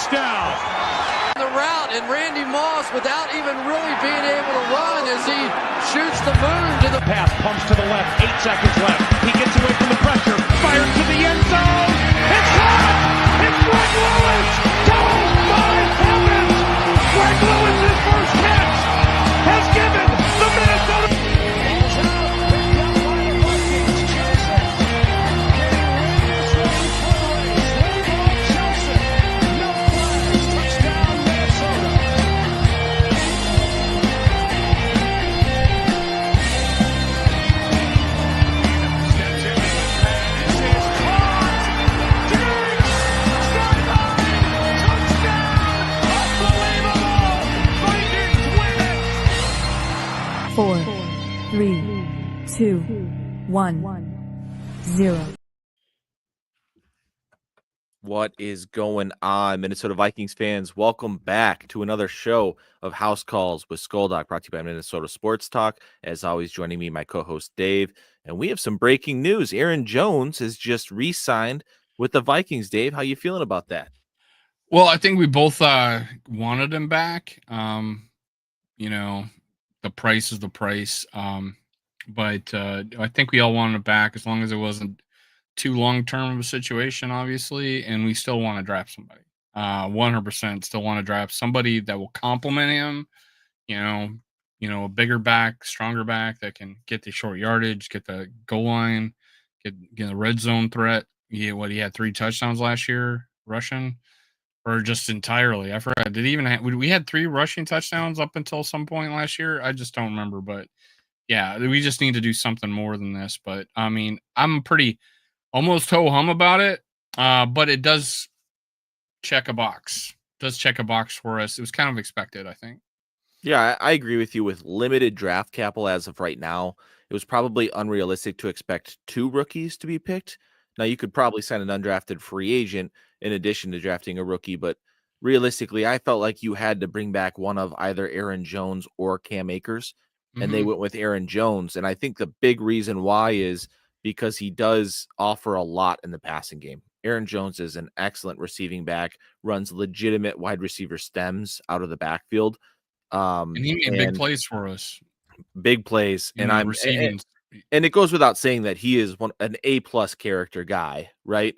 touchdown. The route, and Randy Moss, without even really being able to run, as he shoots the moon to the pass, pumps to the left, 8 seconds left. He gets away from the pressure, fires to the end zone. It's caught! It's Greg Lewis! Oh my heavens! Greg Lewis's first catch has given the Minnesota. Four, 3, 2, 1, 0. What is going on, Minnesota Vikings fans? Welcome back to another show of House Calls with Skoldoc, brought to you by Minnesota Sports Talk. As always, joining me, my co-host Dave. And we have some breaking news. Aaron Jones has just re-signed with the Vikings. Dave, how you feeling about that? Well, I think we both wanted him back. The price is the price. But I think we all wanted him back as long as it wasn't too long-term of a situation, obviously, and we still want to draft somebody. 100% still want to draft somebody that will complement him, a bigger back, stronger back that can get the short yardage, get the goal line, get the red zone threat. He had 3 touchdowns last year rushing, or just entirely. I forgot. We had 3 rushing touchdowns up until some point last year? I just don't remember, but yeah, we just need to do something more than this. But I mean, I'm pretty almost ho-hum about it, but it does check a box. Does check a box for us. It was kind of expected, I think. Yeah, I agree with you. With limited draft capital as of right now, it was probably unrealistic to expect 2 rookies to be picked. Now, you could probably sign an undrafted free agent in addition to drafting a rookie, but realistically, I felt like you had to bring back one of either Aaron Jones or Cam Akers, and they went with Aaron Jones. And I think the big reason why is because he does offer a lot in the passing game. Aaron Jones is an excellent receiving back, runs legitimate wide receiver stems out of the backfield. And he made big plays for us. Big plays. And I'm receiving. And it goes without saying that he is an A-plus character guy, right?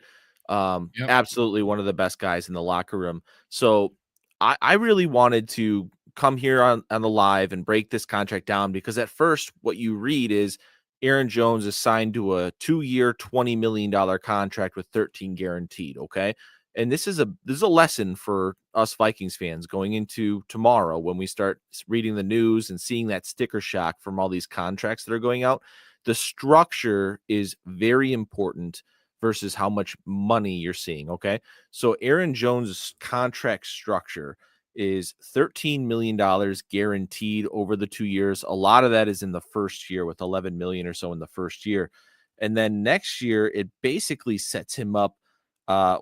Absolutely one of the best guys in the locker room. So I really wanted to come here on the live and break this contract down, because at first what you read is Aaron Jones is signed to a 2-year, $20 million contract with 13 guaranteed. Okay. And this is a lesson for us Vikings fans going into tomorrow when we start reading the news and seeing that sticker shock from all these contracts that are going out. The structure is very important versus how much money you're seeing. Okay. So Aaron Jones' contract structure is $13 million guaranteed over the 2 years. A lot of that is in the first year, with 11 million or so in the first year. And then next year, it basically sets him up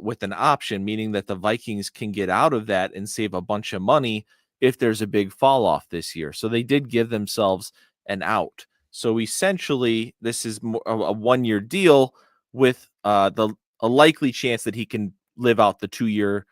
with an option, meaning that the Vikings can get out of that and save a bunch of money if there's a big fall off this year. So they did give themselves an out. So essentially, this is a 1-year deal with a likely chance that he can live out the 2-year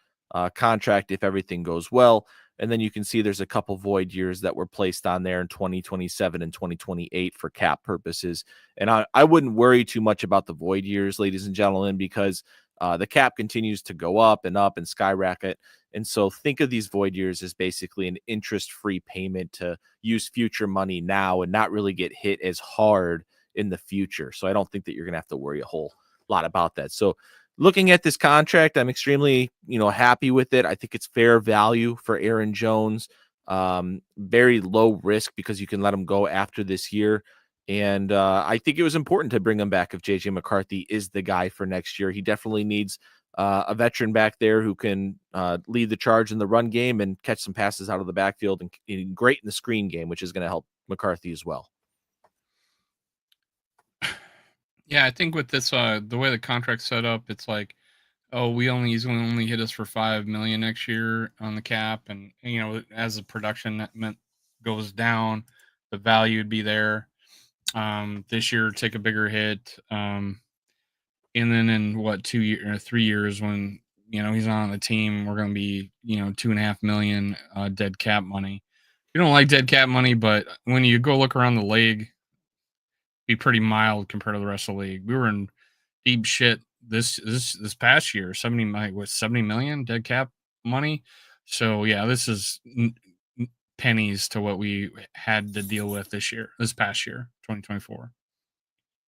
contract if everything goes well. And then you can see there's a couple void years that were placed on there in 2027 and 2028 for cap purposes. And I wouldn't worry too much about the void years, ladies and gentlemen, because the cap continues to go up and skyrocket. And so think of these void years as basically an interest-free payment to use future money now and not really get hit as hard in the future. So I don't think that you're going to have to worry a whole lot about that. So looking at this contract, I'm extremely, happy with it. I think it's fair value for Aaron Jones. Very low risk because you can let him go after this year. And I think it was important to bring him back if J.J. McCarthy is the guy for next year. He definitely needs a veteran back there who can lead the charge in the run game and catch some passes out of the backfield and great in the screen game, which is going to help McCarthy as well. Yeah, I think with this, the way the contract's set up, it's like, he's going to only hit us for $5 million next year on the cap, and as the production goes down, the value would be there. This year, take a bigger hit, and then in 3 years, when he's not on the team. We're going to be, $2.5 million dead cap money. We don't like dead cap money, but when you go look around the league, be pretty mild compared to the rest of the league. We were in deep shit this past year. 70 million dead cap money. So yeah, this is pennies to what we had to deal with this past year, 2024.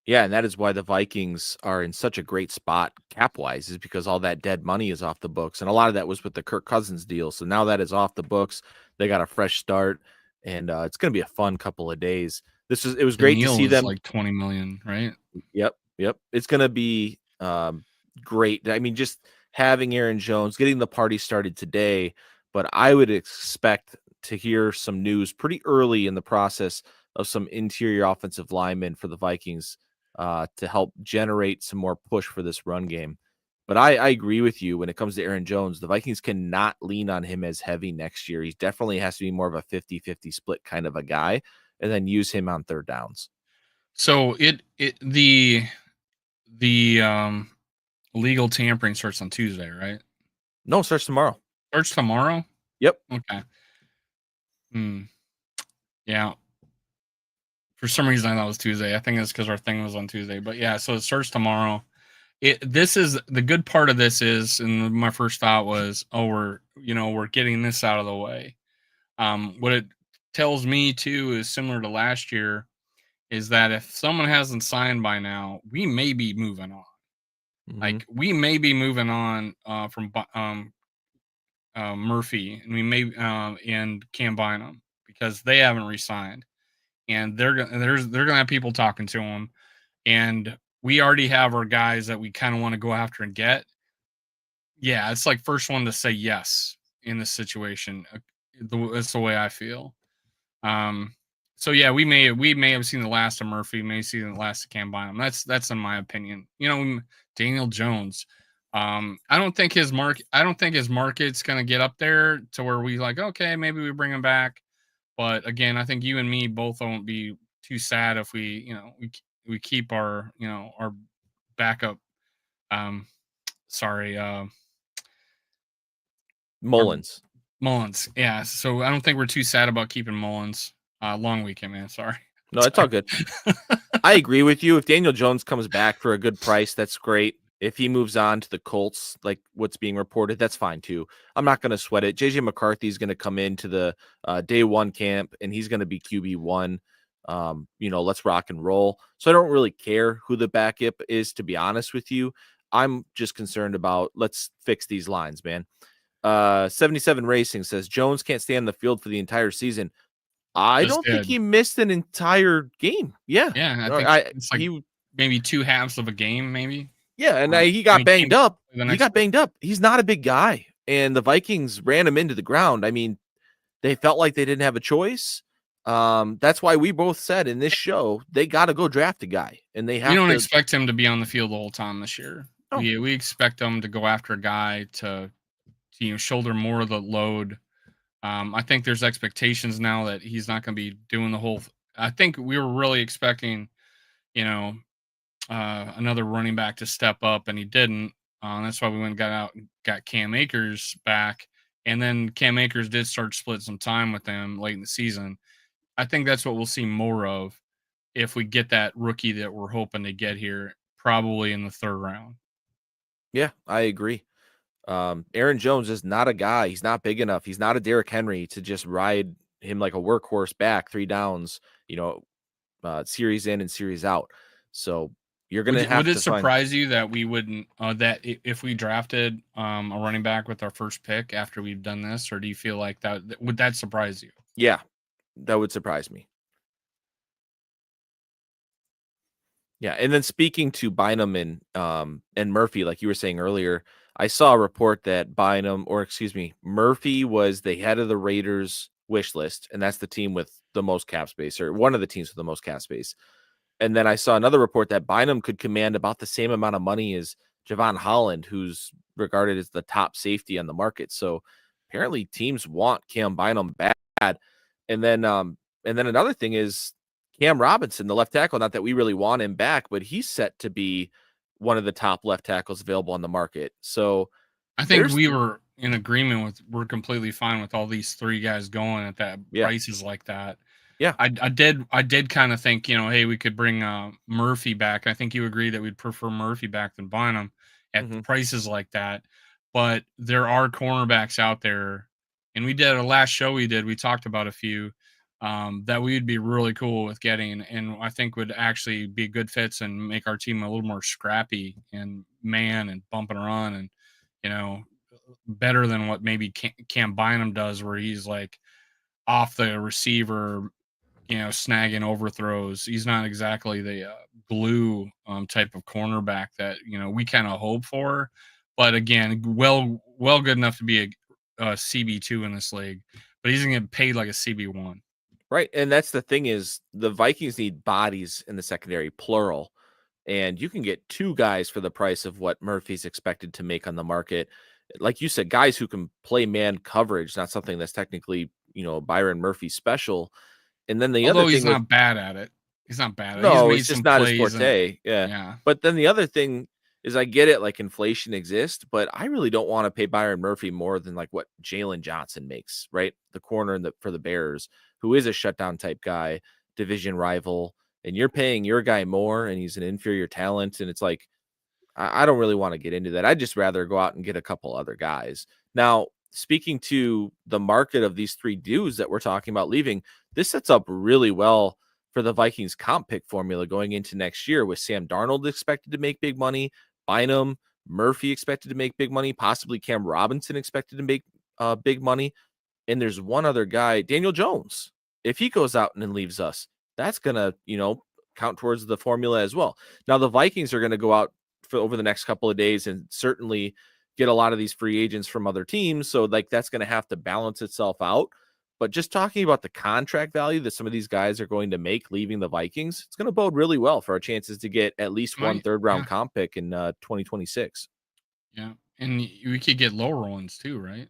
Yeah, and that is why the Vikings are in such a great spot cap-wise, is because all that dead money is off the books, and a lot of that was with the Kirk Cousins deal. So now that is off the books, they got a fresh start, and it's going to be a fun couple of days. It was great to see Neal is them. like 20 million, right? Yep. It's going to be great. I mean, just having Aaron Jones, getting the party started today, but I would expect to hear some news pretty early in the process of some interior offensive linemen for the Vikings to help generate some more push for this run game. But I agree with you when it comes to Aaron Jones. The Vikings cannot lean on him as heavy next year. He definitely has to be more of a 50-50 split kind of a guy, and then use him on third downs. So the legal tampering starts on Tuesday, right? No, it starts tomorrow. Starts tomorrow? Yep. Okay. Yeah. For some reason, I thought it was Tuesday. I think it's because our thing was on Tuesday. But yeah, so it starts tomorrow. This is the good part of this is, and my first thought was, oh, we're getting this out of the way. What it tells me too is similar to last year, is that if someone hasn't signed by now, we may be moving on. Mm-hmm. Like we may be moving on from Murphy, and we may and Cam Bynum, because they haven't re-signed, and they're gonna have people talking to them, and we already have our guys that we kind of want to go after and get. Yeah, it's like first one to say yes in this situation. That's the way I feel. So yeah, we may have seen the last of Murphy, may see the last of Cam Bynum. That's in my opinion. Daniel Jones. I don't think his market's gonna get up there to where we like, okay, maybe we bring him back. But again, I think you and me both won't be too sad if we keep our our backup. Sorry, Mullins. Mullins. Yeah. So I don't think we're too sad about keeping Mullins. Long weekend, man. Sorry. No, it's all good. I agree with you. If Daniel Jones comes back for a good price, that's great. If he moves on to the Colts, like what's being reported, that's fine too. I'm not going to sweat it. JJ McCarthy is going to come into the day one camp, and he's going to be QB1. Let's rock and roll. So I don't really care who the backup is, to be honest with you. I'm just concerned about let's fix these lines, man. 77 Racing says Jones can't stay on the field for the entire season. I don't think he missed an entire game. Yeah. Yeah. I think it's like maybe two halves of a game, maybe. Yeah. And he got banged up. He's not a big guy. And the Vikings ran him into the ground. I mean, they felt like they didn't have a choice. That's why we both said in this show, they got to go draft a guy. And they have We don't expect him to be on the field the whole time this year. Oh. We expect them to go after a guy to shoulder more of the load. I think there's expectations now that he's not going to be doing the whole. I think we were really expecting, another running back to step up, and he didn't. That's why we went and got Cam Akers back, and then Cam Akers did start splitting some time with them late in the season. I think that's what we'll see more of if we get that rookie that we're hoping to get here, probably in the third round. Yeah, I agree. Aaron Jones is not a guy. He's not big enough. He's not a Derrick Henry to just ride him like a workhorse back 3 downs, series in and series out. So you're going to have to. Would it surprise you that we wouldn't, that if we drafted a running back with our first pick after we've done this, or do you feel like would that surprise you? Yeah, that would surprise me. Yeah. And then speaking to Bynum and Murphy, like you were saying earlier, I saw a report that Murphy was the head of the Raiders wish list, and that's the team with the most cap space, or one of the teams with the most cap space. And then I saw another report that Bynum could command about the same amount of money as Javon Holland, who's regarded as the top safety on the market. So apparently teams want Cam Bynum bad. And then another thing is Cam Robinson, the left tackle, not that we really want him back, but he's set to be one of the top left tackles available on the market. So I think we were in agreement with we're completely fine with all these 3 guys going at that prices like that. Yeah. I did kind of think, hey, we could bring Murphy back. I think you agree that we'd prefer Murphy back than Bynum at prices like that. But there are cornerbacks out there, and we did a last show we talked about a few that we'd be really cool with getting, and I think would actually be good fits and make our team a little more scrappy and man and bump and run and better than what maybe Cam Bynum does, where he's like off the receiver, snagging overthrows. He's not exactly the glue type of cornerback that we kind of hope for. But again, well good enough to be a CB2 in this league, but he's gonna get paid like a CB1. Right, and that's the thing is the Vikings need bodies in the secondary, plural, and you can get 2 guys for the price of what Murphy's expected to make on the market. Like you said, guys who can play man coverage, not something that's technically, Byron Murphy special. And then the Although other he's thing not bad at it. He's not bad at it. He's no, made it's just some not his plays forte. yeah. But then the other thing is I get it, like inflation exists, but I really don't want to pay Byron Murphy more than like what Jalen Johnson makes, right? The corner for the Bears, who is a shutdown type guy, division rival, and you're paying your guy more and he's an inferior talent. And it's like, I don't really want to get into that. I'd just rather go out and get a couple other guys. Now, speaking to the market of these 3 dudes that we're talking about leaving, this sets up really well for the Vikings comp pick formula going into next year, with Sam Darnold expected to make big money, Bynum, Murphy expected to make big money, possibly Cam Robinson expected to make big money. And there's one other guy, Daniel Jones. If he goes out and leaves us, that's going to, count towards the formula as well. Now, the Vikings are going to go out for over the next couple of days and certainly get a lot of these free agents from other teams. So like that's going to have to balance itself out. But just talking about the contract value that some of these guys are going to make leaving the Vikings, it's going to bode really well for our chances to get at least one third-round comp pick in 2026. Yeah, and we could get lower ones too, right?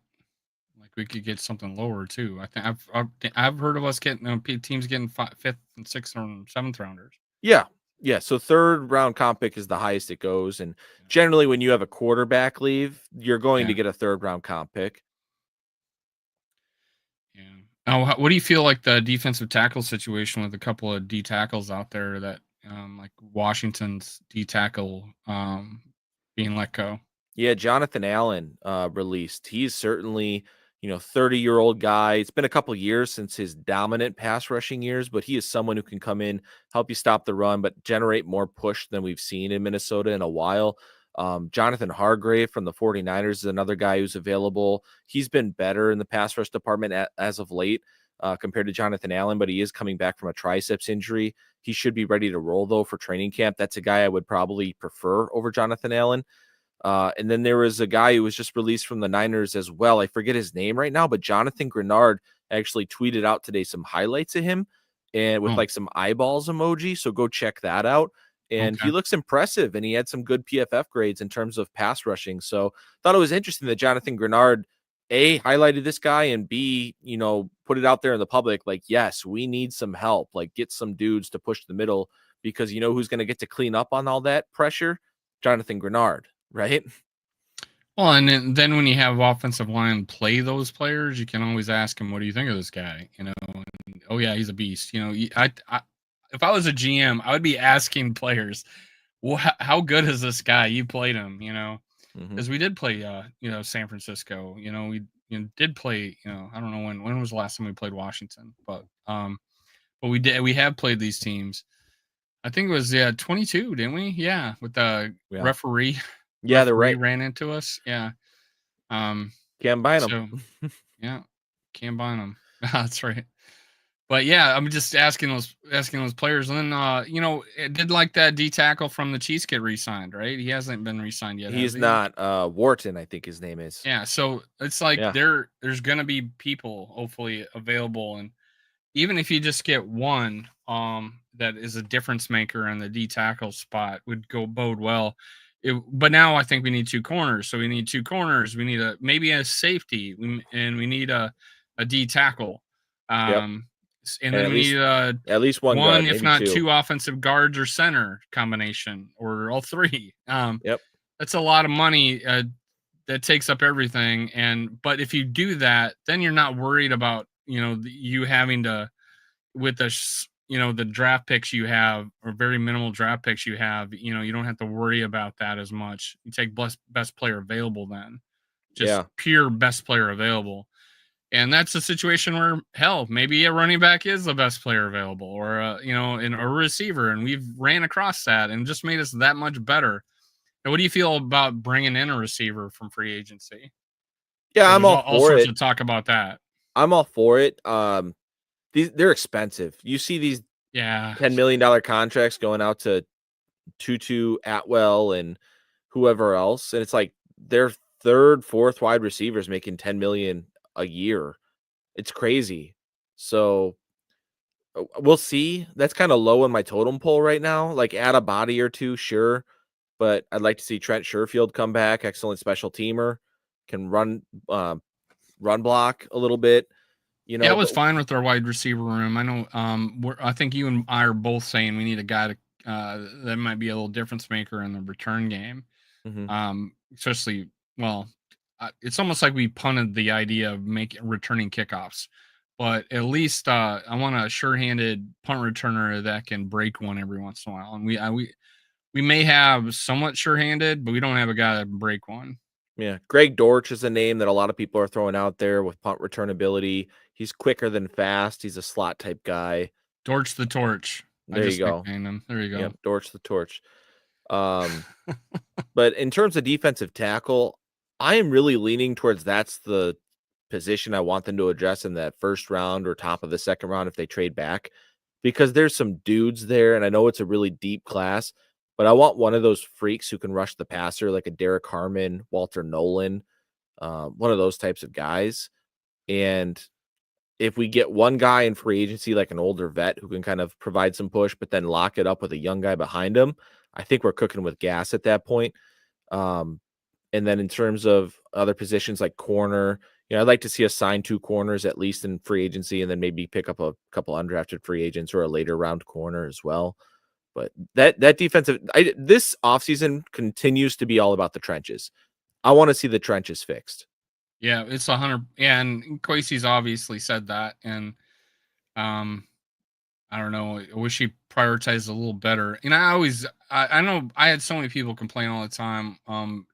Like we could get something lower too. I think I've heard of us getting teams getting 5th and 6th and 7th rounders. Yeah. So 3rd-round comp pick is the highest it goes, and generally when you have a quarterback leave, you're going to get a 3rd-round comp pick. Yeah. Now, what do you feel like the defensive tackle situation with a couple of D tackles out there that, like Washington's D tackle being let go? Yeah, Jonathan Allen released. He's certainly, 30-year-old guy. It's been a couple years since his dominant pass rushing years, but he is someone who can come in, help you stop the run, but generate more push than we've seen in Minnesota in a while. Jonathan Hargrave from the 49ers is another guy who's available. He's been better in the pass rush department as of late compared to Jonathan Allen, but he is coming back from a triceps injury. He should be ready to roll, though, for training camp. That's a guy I would probably prefer over Jonathan Allen. And then there was a guy who was just released from the Niners as well. I forget his name right now, but Jonathan Grenard actually tweeted out today some highlights of him and with like some eyeballs emoji. So go check that out. And he looks impressive, and he had some good PFF grades in terms of pass rushing. So thought it was interesting that Jonathan Grenard, A, highlighted this guy, and B, put it out there in the public. Like, yes, we need some help. Like, get some dudes to push the middle, because who's going to get to clean up on all that pressure? Jonathan Grenard. Right. Well, and then when you have offensive line play those players, you can always ask him, "What do you think of this guy?" And, oh yeah, he's a beast. If I was a GM, I would be asking players, "Well, how good is this guy? You played him, because we did play, San Francisco. We did play. I don't know when was the last time we played Washington, but we did. We have played these teams. I think it was 22, didn't we? Yeah, with the referee. Yeah, they're right. Ran into us. Yeah. Cam Bynum. So, yeah, Cam Bynum. That's right. But yeah, I'm just asking those players. And then it did like that D tackle from the Chiefs get re-signed, right? He hasn't been re-signed yet. He's not. Wharton, I think his name is. Yeah. So it's like there's gonna be people hopefully available, and even if you just get one that is a difference maker in the D tackle spot would bode well. But now I think we need 2 corners. So we need 2 corners. We need maybe a safety, and we need a D tackle. And then we need at least one guard, if not 2 offensive guards or center combination, or all 3. That's a lot of money that takes up everything. But if you do that, then you're not worried about, you having to, with the draft picks you have, or very minimal draft picks you have, you don't have to worry about that as much. You take best player available then, just pure best player available. And that's a situation where, hell, maybe a running back is the best player available, or a receiver, and we've ran across that and just made us that much better. Now, what do you feel about bringing in a receiver from free agency? Yeah, I'm There's all all for sorts it. of talk about that. I'm all for it. They're expensive. You see these $10 million contracts going out to Tutu, Atwell, and whoever else, and it's like their third, fourth wide receivers making 10 million a year. It's crazy. So we'll see. That's kind of low in my totem pole right now. Like, add a body or two, sure, but I'd like to see Trent Sherfield come back. Excellent special teamer, can run block a little bit. Yeah, I was fine with our wide receiver room. I know. I think you and I are both saying we need a guy to that might be a little difference maker in the return game. Especially, well, it's almost like we punted the idea of returning kickoffs, but at least I want a sure-handed punt returner that can break one every once in a while. And we may have somewhat sure-handed, but we don't have a guy that can break one. Yeah, Greg Dortch is a name that a lot of people are throwing out there with punt return ability. He's quicker than fast. He's a slot type guy. Dortch the Torch. There you go. Him. There you go. Yep, Dortch the Torch. But in terms of defensive tackle, I am really leaning towards that's the position I want them to address in that first round or top of the second round if they trade back, because there's some dudes there, and I know it's a really deep class, but I want one of those freaks who can rush the passer, like a Derek Harmon, Walter Nolan, one of those types of guys. And if we get one guy in free agency, like an older vet who can kind of provide some push, but then lock it up with a young guy behind him, I think we're cooking with gas at that point. And then in terms of other positions like corner, I'd like to see us sign 2 corners at least in free agency, and then maybe pick up a couple undrafted free agents or a later round corner as well. But that defensive, this offseason continues to be all about the trenches. I want to see the trenches fixed. Yeah, it's 100. Yeah, and Kwesi's obviously said that, and I don't know. I wish he prioritized a little better. And I know I had so many people complain all the time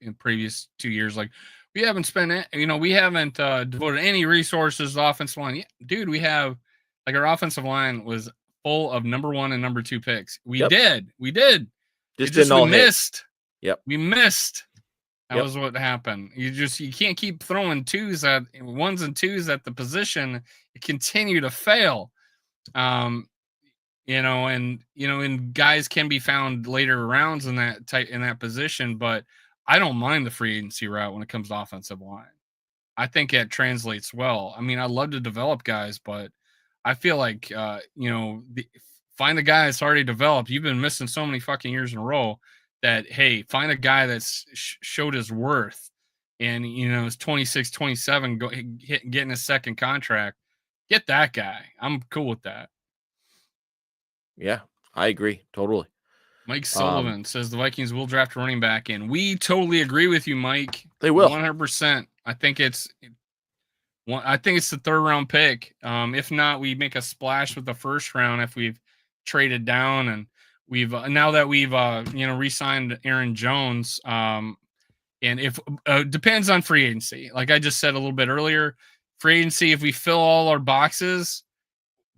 in previous 2 years, like, we haven't spent, we haven't devoted any resources to the offensive line. Yeah, dude, we have, like, our offensive line was full of number 1 and number 2 picks. We did. We missed. Yep. We missed. That was what happened. You can't keep throwing 1s and 2s at the position. You continue to fail. And guys can be found later rounds in that position, but I don't mind the free agency route when it comes to offensive line. I think it translates well. I mean, I love to develop guys, but I feel like find a guy that's already developed. You've been missing so many fucking years in a row that, hey, find a guy that's showed his worth and is 26, 27, getting his second contract. Get that guy. I'm cool with that. Yeah, I agree totally. Mike Sullivan says the Vikings will draft a running back, and we totally agree with you, Mike. They will 100%. I think it's the 3rd round pick. If not, we make a splash with the 1st round if we've traded down, and we've now that we've re-signed Aaron Jones. And if depends on free agency, like I just said a little bit earlier, free agency, if we fill all our boxes,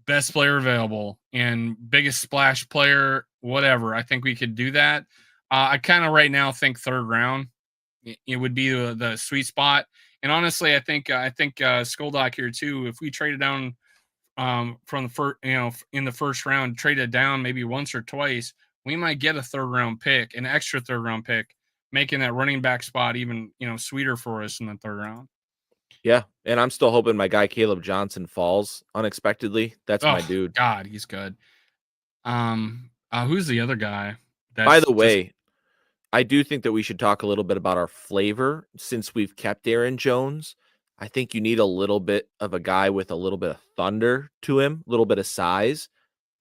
best player available and biggest splash player, whatever, I think we could do that. I kind of right now think 3rd round it would be the sweet spot. And honestly, I think Skoldock here too. If we traded down from the first, in the 1st round, traded down maybe once or twice, we might get a 3rd round pick, an extra 3rd round pick, making that running back spot even sweeter for us in the 3rd round. Yeah, and I'm still hoping my guy Caleb Johnson falls unexpectedly. That's my dude. God, he's good. Who's the other guy? By the way, I do think that we should talk a little bit about our flavor since we've kept Aaron Jones. I think you need a little bit of a guy with a little bit of thunder to him, a little bit of size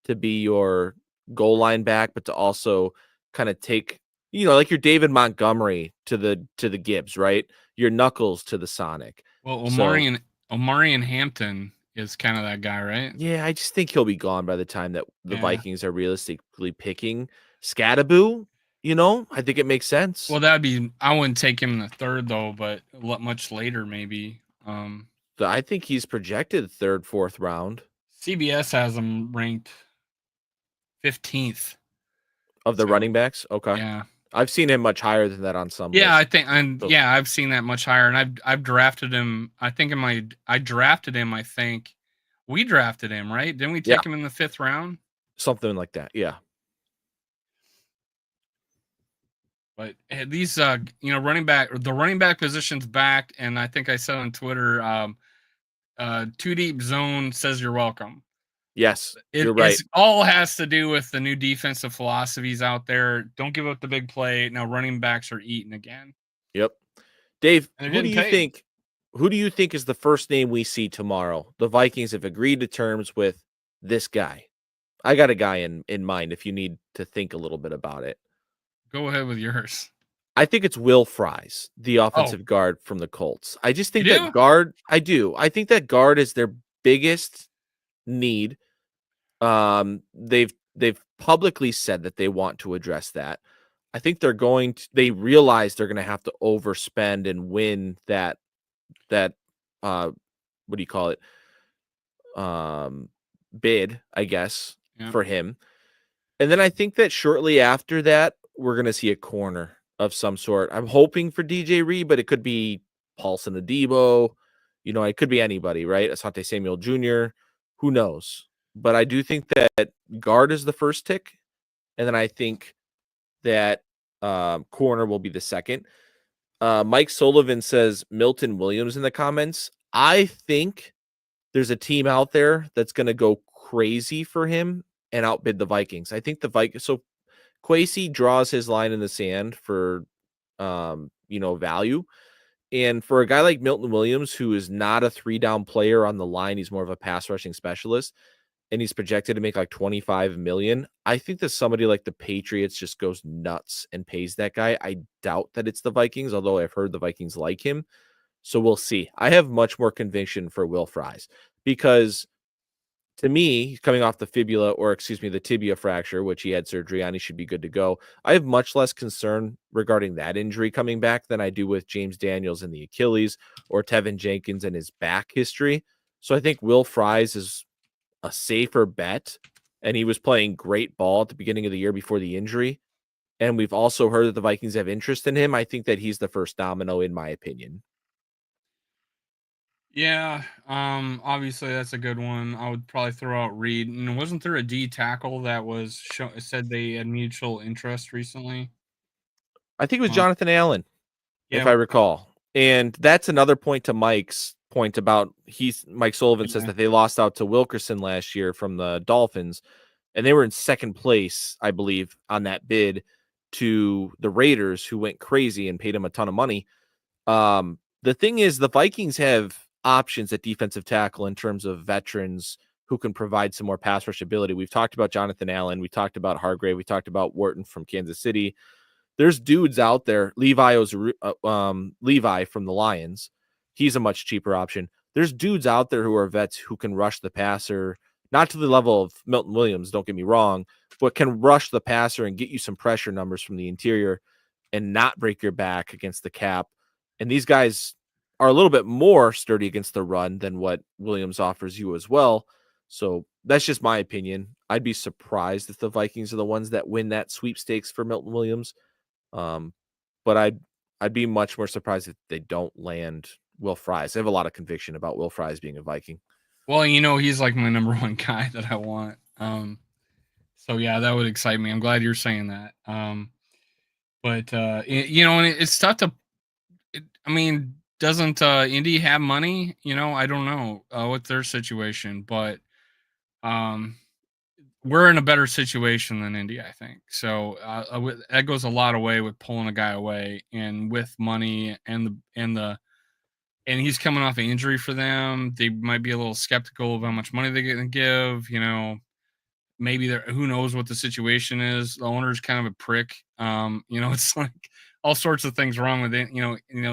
to be your goal line back, but to also kind of take like your David Montgomery to the Gibbs, right? Your Knuckles to the Sonic. Well, So Omari and Hampton is kind of that guy, right? yeah, I just think he'll be gone by the time that the Yeah. Vikings are realistically picking. Scattaboo, I think it makes sense. Well, I wouldn't take him in the third though, but much later maybe. I think he's projected third, fourth round CBS has him ranked 15th of the running backs. Okay. Yeah. I've seen him much higher than that on some Yeah, lists. I've seen that much higher, and I've drafted him. I think I drafted him. I think we drafted him, right? Didn't we take him in the 5th round? Something like that. Yeah. But these, the running back position's back, and I think I said on Twitter, Two Deep Zone says you're welcome. Yes, you're right. It all has to do with the new defensive philosophies out there. Don't give up the big play. Now running backs are eaten again. Yep. Dave, who do you think is the first name we see tomorrow? The Vikings have agreed to terms with this guy. I got a guy in mind if you need to think a little bit about it. Go ahead with yours. I think it's Will Fries, the offensive guard from the Colts. I just think that guard, I do. I think that guard is their biggest need. They've publicly said that they want to address that. I think they realize they're going to have to overspend and win that what do you call it? Bid, I guess, for him. And then I think that shortly after that, we're going to see a corner of some sort. I'm hoping for DJ Reed, but it could be Paulson Adebo. It could be anybody, right? Asante Samuel Jr. Who knows? But I do think that guard is the first tick. And then I think that corner will be the second. Mike Sullivan says Milton Williams in the comments. I think there's a team out there that's going to go crazy for him and outbid the Vikings. I think the Vikings. So Kwesi draws his line in the sand for, value. And for a guy like Milton Williams, who is not a 3-down player on the line, he's more of a pass rushing specialist, and he's projected to make like 25 million. I think that somebody like the Patriots just goes nuts and pays that guy. I doubt that it's the Vikings, although I've heard the Vikings like him. So we'll see. I have much more conviction for Will Fries because to me, he's coming off the the tibia fracture, which he had surgery on. He should be good to go. I have much less concern regarding that injury coming back than I do with James Daniels and the Achilles or Tevin Jenkins and his back history. So I think Will Fries is a safer bet, and he was playing great ball at the beginning of the year before the injury. And we've also heard that the Vikings have interest in him. I think that he's the first domino, in my opinion. Yeah, obviously that's a good one. I would probably throw out Reed. And wasn't there a D tackle that said they had mutual interest recently? I think it was Jonathan Allen, if I recall. And that's another point to Mike's point about Mike Sullivan says that they lost out to Wilkerson last year from the Dolphins, and they were in second place, I believe, on that bid to the Raiders, who went crazy and paid him a ton of money. The thing is, the Vikings have options at defensive tackle in terms of veterans who can provide some more pass rush ability. We've talked about Jonathan Allen. We talked about Hargrave. We talked about Wharton from Kansas City. There's dudes out there. Levi from the Lions. He's a much cheaper option. There's dudes out there who are vets who can rush the passer, not to the level of Milton Williams, don't get me wrong, but can rush the passer and get you some pressure numbers from the interior and not break your back against the cap. And these guys are a little bit more sturdy against the run than what Williams offers you as well. So that's just my opinion. I'd be surprised if the Vikings are the ones that win that sweepstakes for Milton Williams. But I'd be much more surprised if they don't land Will Fries. I have a lot of conviction about Will Fries being a Viking. Well, he's like my number one guy that I want. So yeah, that would excite me. I'm glad you're saying that. But and it's tough to. Doesn't Indy have money? I don't know what's their situation, but we're in a better situation than Indy, I think. So that goes a lot away with pulling a guy away and with money and he's coming off an injury for them. They might be a little skeptical of how much money they're going to give. maybe who knows what the situation is. The owner's kind of a prick. It's like all sorts of things wrong with it.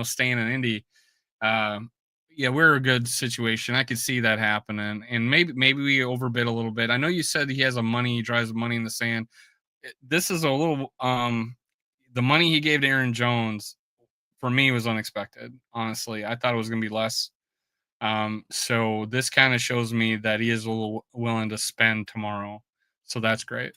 Staying in Indy. Yeah, we're a good situation. I could see that happening, and maybe we overbid a little bit. I know you said he drives money in the sand. This is a little the money he gave to Aaron Jones for me was unexpected. Honestly, I thought it was going to be less. So this kind of shows me that he is a little willing to spend tomorrow. So that's great.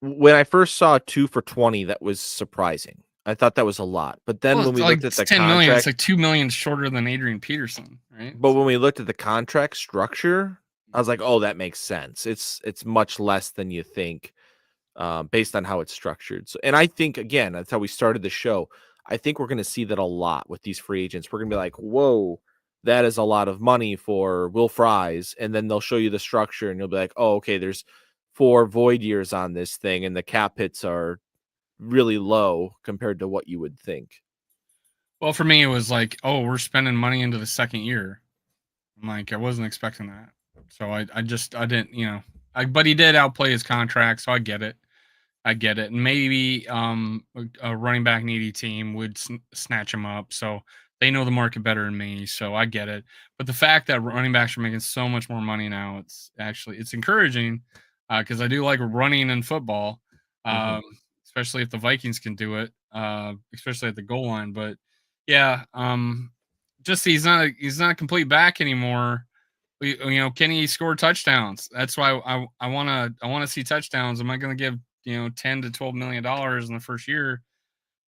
When I first saw 2 for $20, that was surprising. I thought that was a lot. But then when we looked at the 10 contract, million, it's like $2 million shorter than Adrian Peterson, right? But when we looked at the contract structure, I was like, oh, that makes sense. It's much less than you think, based on how it's structured. So, and I think, again, that's how we started the show. I think we're going to see that a lot with these free agents. We're going to be like, whoa, that is a lot of money for Will Fries. And then they'll show you the structure and you'll be like, oh, okay, there's 4 void years on this thing. And the cap hits are really low compared to what you would think. Well, for me, it was like, oh, we're spending money into the second year. I'm like, I wasn't expecting that. So I didn't, but he did outplay his contract. So I get it. And maybe a running back needy team would snatch him up. So they know the market better than me. So I get it. But the fact that running backs are making so much more money now, it's encouraging because I do like running in football, especially if the Vikings can do it, especially at the goal line. But yeah, just he's not a complete back anymore. Can he score touchdowns? That's why I want to see touchdowns. Am I going to give $10 to $12 million in the first year?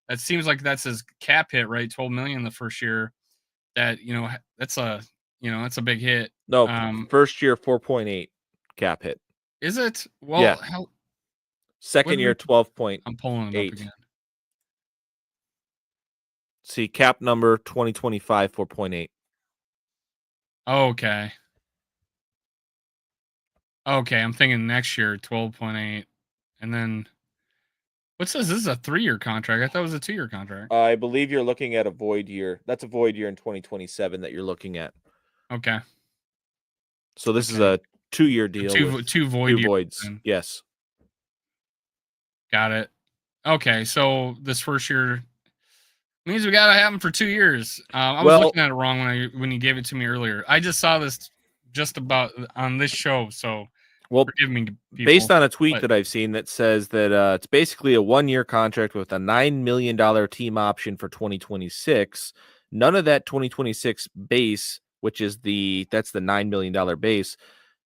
That seems like that's his cap hit, right? 12 million the first year. That's a big hit. No, first year 4.8 cap hit. Is it? Well, yeah. Second year 12.8. I'm pulling it up again. See, cap number 2025 4.8. Okay. Okay, I'm thinking next year 12.8, and then what says this is a 3-year contract? I thought it was a 2-year contract. I believe you're looking at a void year. That's a void year in 2027 that you're looking at. Okay. So this is a 2-year deal. Two voids. Then. Yes. Got it. Okay, so this first year means we gotta have him for 2 years. I was looking at it wrong when you gave it to me earlier. I just saw this just about on this show, so forgive me, people. Based on a tweet that I've seen that says that it's basically a 1-year contract with a $9 million team option for 2026. None of that 2026 base, which is that's the $9 million base,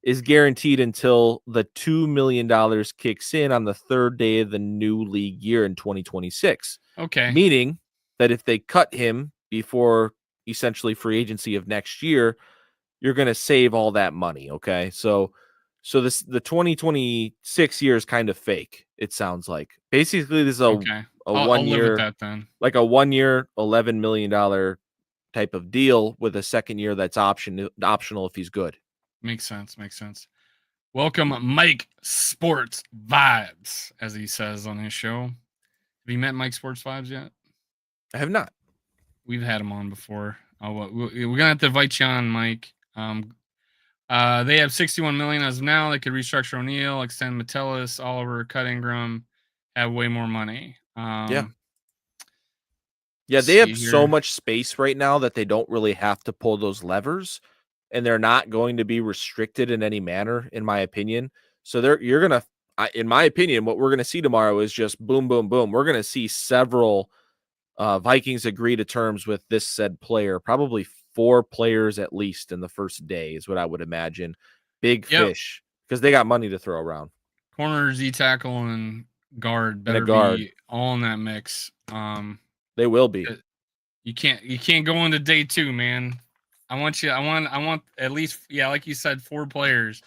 is guaranteed until the $2 million kicks in on the 3rd day of the new league year in 2026. Okay. Meaning that if they cut him before essentially free agency of next year, you're going to save all that money. Okay. So the 2026 year is kind of fake. It sounds like basically this is a 1 year, that then. Like a 1 year, $11 million type of deal with a second year that's optional if he's good. Makes sense. Welcome, Mike Sports Vibes, as he says on his show. Have you met Mike Sports Vibes yet? I have not. We've had him on before. We're gonna have to invite you on, Mike. They have 61 million as of now. They could restructure O'Neal, extend Metellus, Oliver, cut Ingram, have way more money. Yeah, they have so much space right now that they don't really have to pull those levers, and they're not going to be restricted in any manner, in my opinion. So you're gonna, in my opinion, what we're gonna see tomorrow is just boom, boom, boom. We're gonna see several Vikings agree to terms with this said player, probably 4 players at least in the first day is what I would imagine. Big fish, because they got money to throw around. Corner, Z tackle, and guard better be all in that mix. They will be. You can't go into day 2, man. I want at least, like you said, 4 players,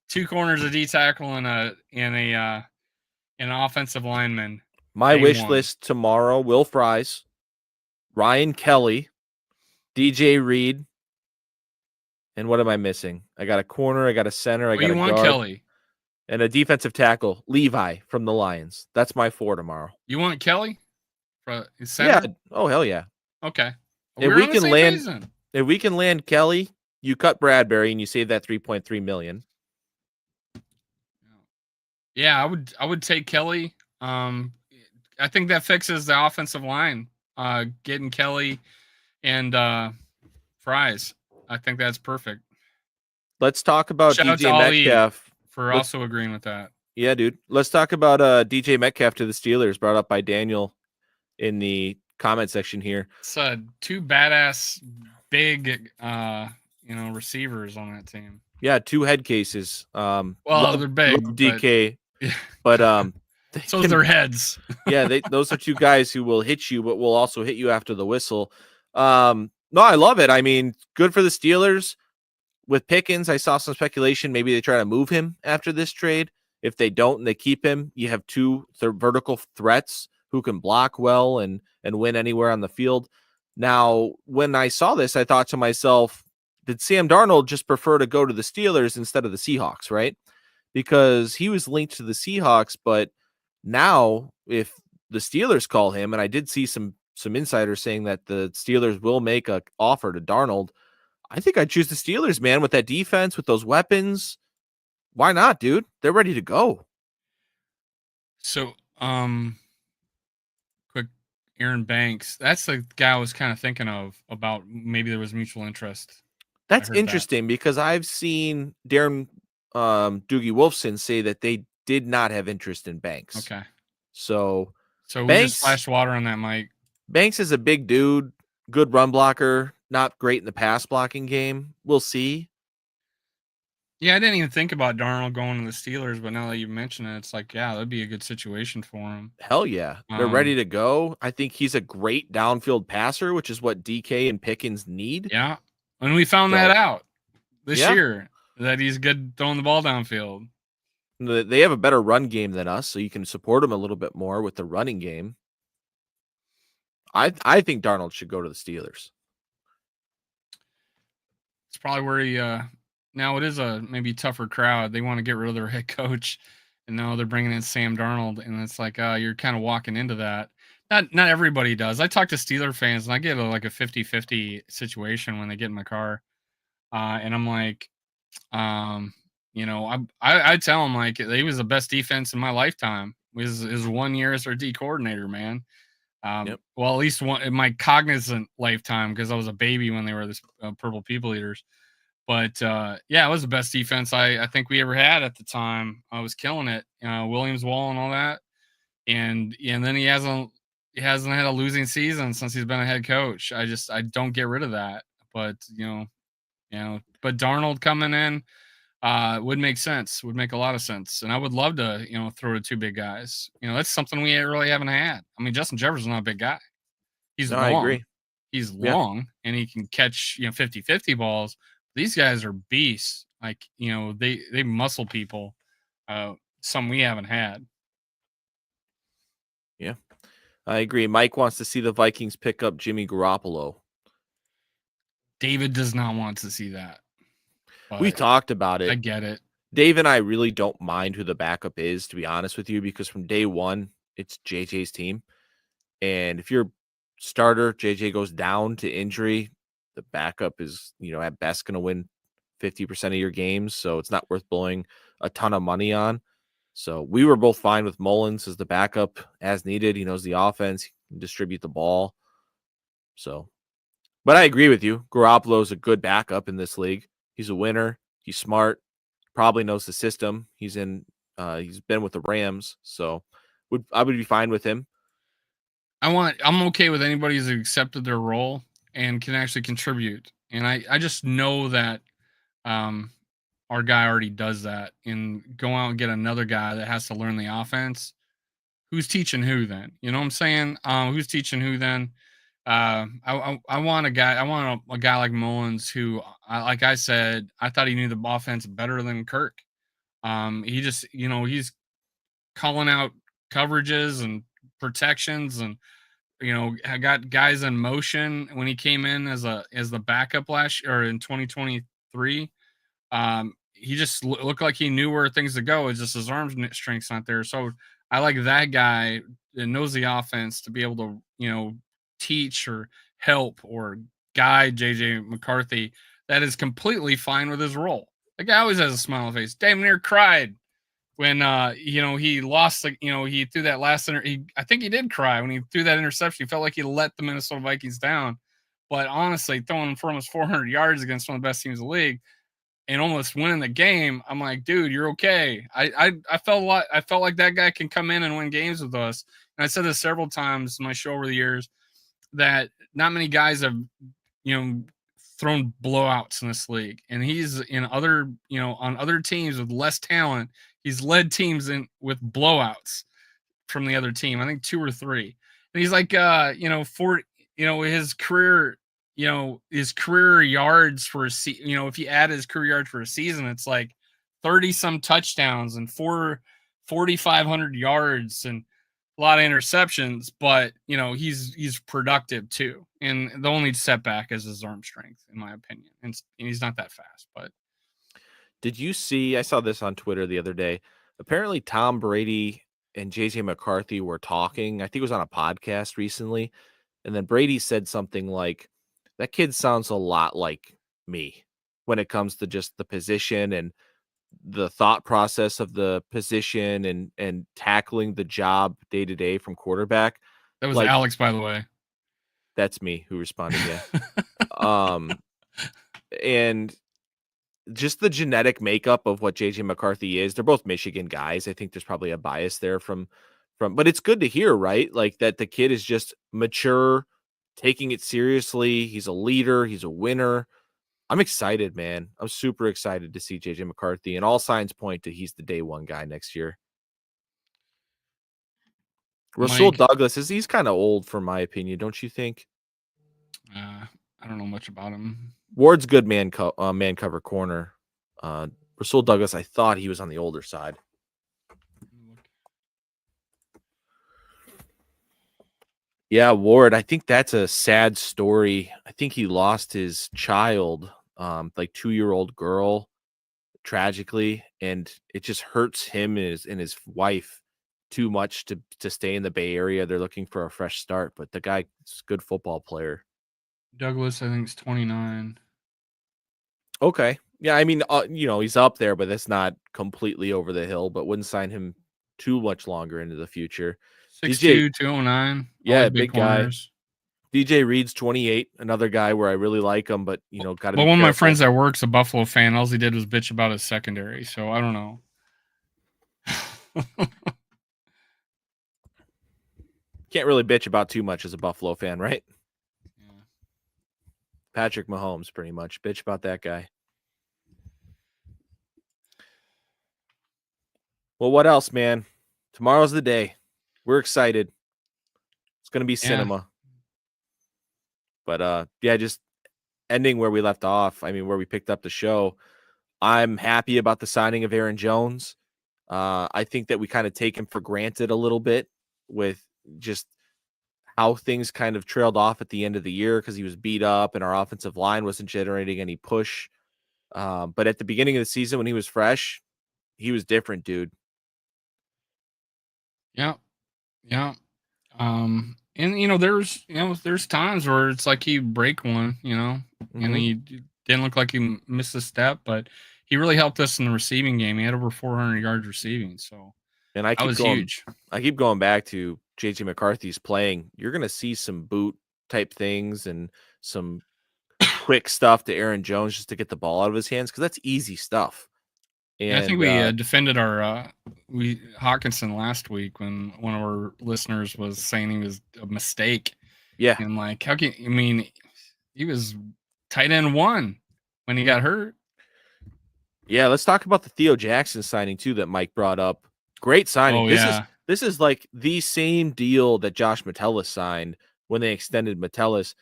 2 corners, a D tackle, and an offensive lineman. My wish list tomorrow: Will Fries, Ryan Kelly, DJ Reed, and what am I missing? I got a corner, I got a center, I got a guard, Kelly, and a defensive tackle, Levi from the Lions. That's my 4 tomorrow. You want Kelly? Center? Yeah. Oh hell yeah. Okay. If we can land Kelly, you cut Bradbury and you save that $3.3 million. Yeah, I would take Kelly. I think that fixes the offensive line. Getting Kelly and Fries. I think that's perfect. Let's talk about Shout out to DJ Ali Metcalf. for also agreeing with that. Yeah, dude. Let's talk about DJ Metcalf to the Steelers, brought up by Daniel in the comment section here. It's two badass big receivers on that team. Yeah, two head cases. Well, they're love big, DK, but so their heads. Yeah, those are two guys who will hit you, but will also hit you after the whistle. No, I love it. I mean, good for the Steelers. With Pickens, I saw some speculation. Maybe they try to move him after this trade. If they don't and they keep him, you have two vertical threats who can block well and win anywhere on the field. Now, when I saw this, I thought to myself, did Sam Darnold just prefer to go to the Steelers instead of the Seahawks, right? Because he was linked to the Seahawks, but now if the Steelers call him, and I did see some insiders saying that the Steelers will make an offer to Darnold, I think I'd choose the Steelers, man, with that defense, with those weapons. Why not, dude? They're ready to go. So, quick, Aaron Banks. That's the guy I was kind of thinking of about maybe there was mutual interest. That's interesting because I've seen Darren Doogie Wolfson say that they did not have interest in Banks. Okay. So Banks, we just splashed water on that mic. Banks is a big dude, good run blocker, not great in the pass blocking game. We'll see. Yeah, I didn't even think about Darnold going to the Steelers, but now that you mention it, it's like, yeah, that'd be a good situation for him. Hell yeah. They're ready to go. I think he's a great downfield passer, which is what DK and Pickens need. Yeah. And we found that out this year, that he's good throwing the ball downfield. They have a better run game than us, so you can support them a little bit more with the running game. I think Darnold should go to the Steelers. It's probably where he now it is a maybe tougher crowd. They want to get rid of their head coach, and now they're bringing in Sam Darnold, and it's like you're kind of walking into that. Not everybody does. I talk to Steeler fans, and I get like a 50-50 situation when they get in my car, and I'm like, I tell them like he was the best defense in my lifetime. His 1 year as their D coordinator, man. Well, at least one in my cognizant lifetime, because I was a baby when they were this Purple People Eaters. But it was the best defense I think we ever had at the time. I was killing it, Williams Wall and all that, and then he hasn't had a losing season since he's been a head coach. I don't get rid of that. But but Darnold coming in would make sense. Would make a lot of sense, and I would love to throw to two big guys. That's something we really haven't had. I mean, Justin Jefferson's not a big guy. He's long. I agree. He's long, and he can catch 50-50 balls. These guys are beasts. Like, they muscle people. Some we haven't had. Yeah, I agree. Mike wants to see the Vikings pick up Jimmy Garoppolo. David does not want to see that. We talked about it. I get it. Dave and I really don't mind who the backup is, to be honest with you, because from day one, it's JJ's team. And if your starter, JJ, goes down to injury, the backup is, at best going to win 50% of your games. So it's not worth blowing a ton of money on. So we were both fine with Mullins as the backup as needed. He knows the offense, he can distribute the ball. So, but I agree with you. Garoppolo is a good backup in this league. He's a winner. He's smart. Probably knows the system. He's been with the Rams. So I would be fine with him. I'm okay with anybody who's accepted their role and can actually contribute. And I just know that our guy already does that, and go out and get another guy that has to learn the offense. Who's teaching who then? You know what I'm saying? Who's teaching who then? I want a guy. I want a guy like Mullins who, like I said, I thought he knew the offense better than Kirk. He just, he's calling out coverages and protections, and I got guys in motion when he came in as the backup last year, or in 2023. He just looked like he knew where things to go. It's just his arm strength's not there. So I like that guy that knows the offense to be able to, teach or help or guide JJ that is completely fine with his role. The guy always has a smile on his face. Damn near cried when he lost, like, he threw that last I think he did cry when he threw that interception. He felt like he let the Minnesota Vikings down. But honestly, throwing for almost 400 yards against one of the best teams in the league and almost winning the game, I'm like, dude, you're okay. I felt like that guy can come in and win games with us. And I said this several times in my show over the years, that not many guys have, thrown blowouts in this league. And he's in other, on other teams with less talent, he's led teams in with blowouts from the other team. I think 2 or 3. And he's like, his career yards for a season, if you add his career yards for a season, it's like 30 some touchdowns and 4,500 yards and a lot of interceptions, but he's productive too. And the only setback is his arm strength, in my opinion. And he's not that fast. But did you see? I saw this on Twitter the other day. Apparently, Tom Brady and JJ McCarthy were talking. I think it was on a podcast recently, and then Brady said something like, "That kid sounds a lot like me when it comes to just the position and the thought process of the position and tackling the job day to day from quarterback." That was like, Alex, by the way. That's me who responded. Yeah. And just the genetic makeup of what JJ McCarthy is. They're both Michigan guys. I think there's probably a bias there but it's good to hear, right? Like that the kid is just mature, taking it seriously. He's a leader. He's a winner. I'm excited, man. I'm super excited to see JJ McCarthy, and all signs point to he's the day one guy next year. Rasul Douglas he's kind of old for my opinion, don't you think? I don't know much about him. Ward's good man cover corner. Rasul Douglas, I thought he was on the older side. Yeah, Ward, I think that's a sad story. I think he lost his child, like 2-year-old girl, tragically, and it just hurts him and his wife too much to stay in the Bay Area. They're looking for a fresh start, but the guy's a good football player. Douglas, I think, is 29. Okay. Yeah, I mean, he's up there, but that's not completely over the hill, but wouldn't sign him too much longer into the future. 6'2", 209. Yeah, big corners. Guy. DJ Reed's 28, another guy where I really like him, but, got to be careful. One of my friends at work's a Buffalo fan. All he did was bitch about his secondary, so I don't know. Can't really bitch about too much as a Buffalo fan, right? Yeah. Patrick Mahomes, pretty much. Bitch about that guy. Well, what else, man? Tomorrow's the day. We're excited. It's going to be cinema. But, just ending where we left off. I mean, where we picked up the show. I'm happy about the signing of Aaron Jones. I think that we kind of take him for granted a little bit with just how things kind of trailed off at the end of the year because he was beat up and our offensive line wasn't generating any push. But at the beginning of the season when he was fresh, he was different, dude. Yeah. Yeah. And there's times where it's like he break one, and he didn't look like he missed a step, but he really helped us in the receiving game. He had over 400 yards receiving, so and that was huge. I keep going back to JJ McCarthy's playing. You're going to see some boot type things and some quick stuff to Aaron Jones just to get the ball out of his hands because that's easy stuff. And I think we defended our Hawkinson last week when one of our listeners was saying he was a mistake. Yeah, and like he was tight end 1 when he got hurt. Yeah, let's talk about the Theo Jackson signing too that Mike brought up. Great signing. This is like the same deal that Josh Metellus signed when they extended Metellus.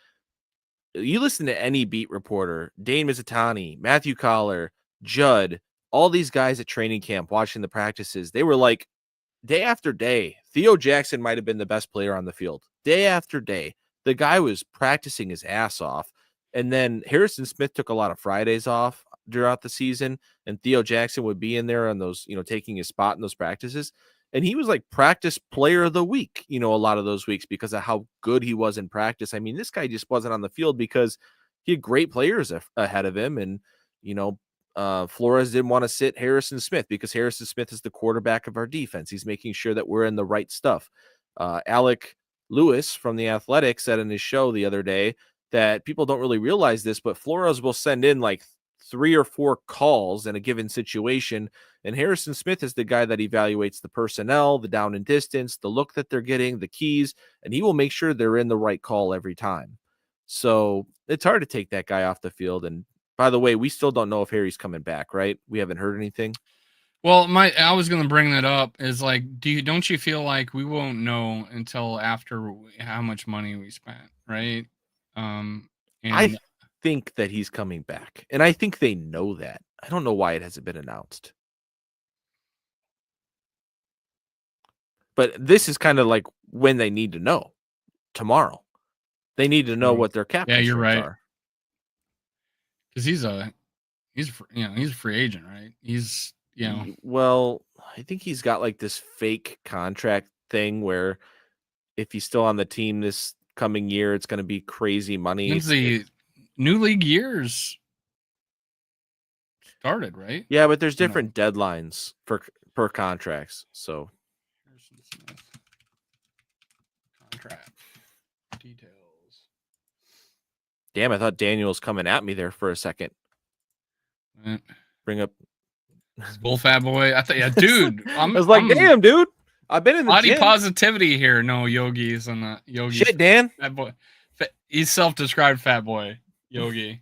You listen to any beat reporter, Dane Mizutani, Matthew Collar, Judd, all these guys at training camp watching the practices, they were like, day after day, Theo Jackson might have been the best player on the field. Day after day, the guy was practicing his ass off. And then Harrison Smith took a lot of Fridays off throughout the season, and Theo Jackson would be in there on those, taking his spot in those practices. And he was like practice player of the week, a lot of those weeks because of how good he was in practice. I mean, this guy just wasn't on the field because he had great players ahead of him. And, Flores didn't want to sit Harrison Smith because Harrison Smith is the quarterback of our defense. He's making sure that we're in the right stuff. Alec Lewis from The Athletic said in his show the other day that people don't really realize this, but Flores will send in like 3 or 4 calls in a given situation, and Harrison Smith is the guy that evaluates the personnel, the down and distance, the look that they're getting, the keys, and he will make sure they're in the right call every time. So it's hard to take that guy off the field. And by the way, we still don't know if Harry's coming back, right? We haven't heard anything. Well, I was going to bring that up is like, don't you feel like we won't know until after how much money we spent, right? And I think that he's coming back, and I think they know that. I don't know why it hasn't been announced. But this is kind of like when they need to know. Tomorrow. They need to know what their cap constraints you're right. are. Because he's a free agent, right? He's Well, I think he's got like this fake contract thing where if he's still on the team this coming year, it's going to be crazy money. When's the new league years started, right? Yeah, but there's different deadlines per contracts. So contract details. Damn, I thought Daniel was coming at me there for a second. Bring up Bull Fat Boy. I thought, yeah, dude. I was like, damn, dude. I've been in the body gym. Positivity here. No, Yogi's on the Yogi. Shit, Dan. Fat boy. He's self-described fat boy. Yogi.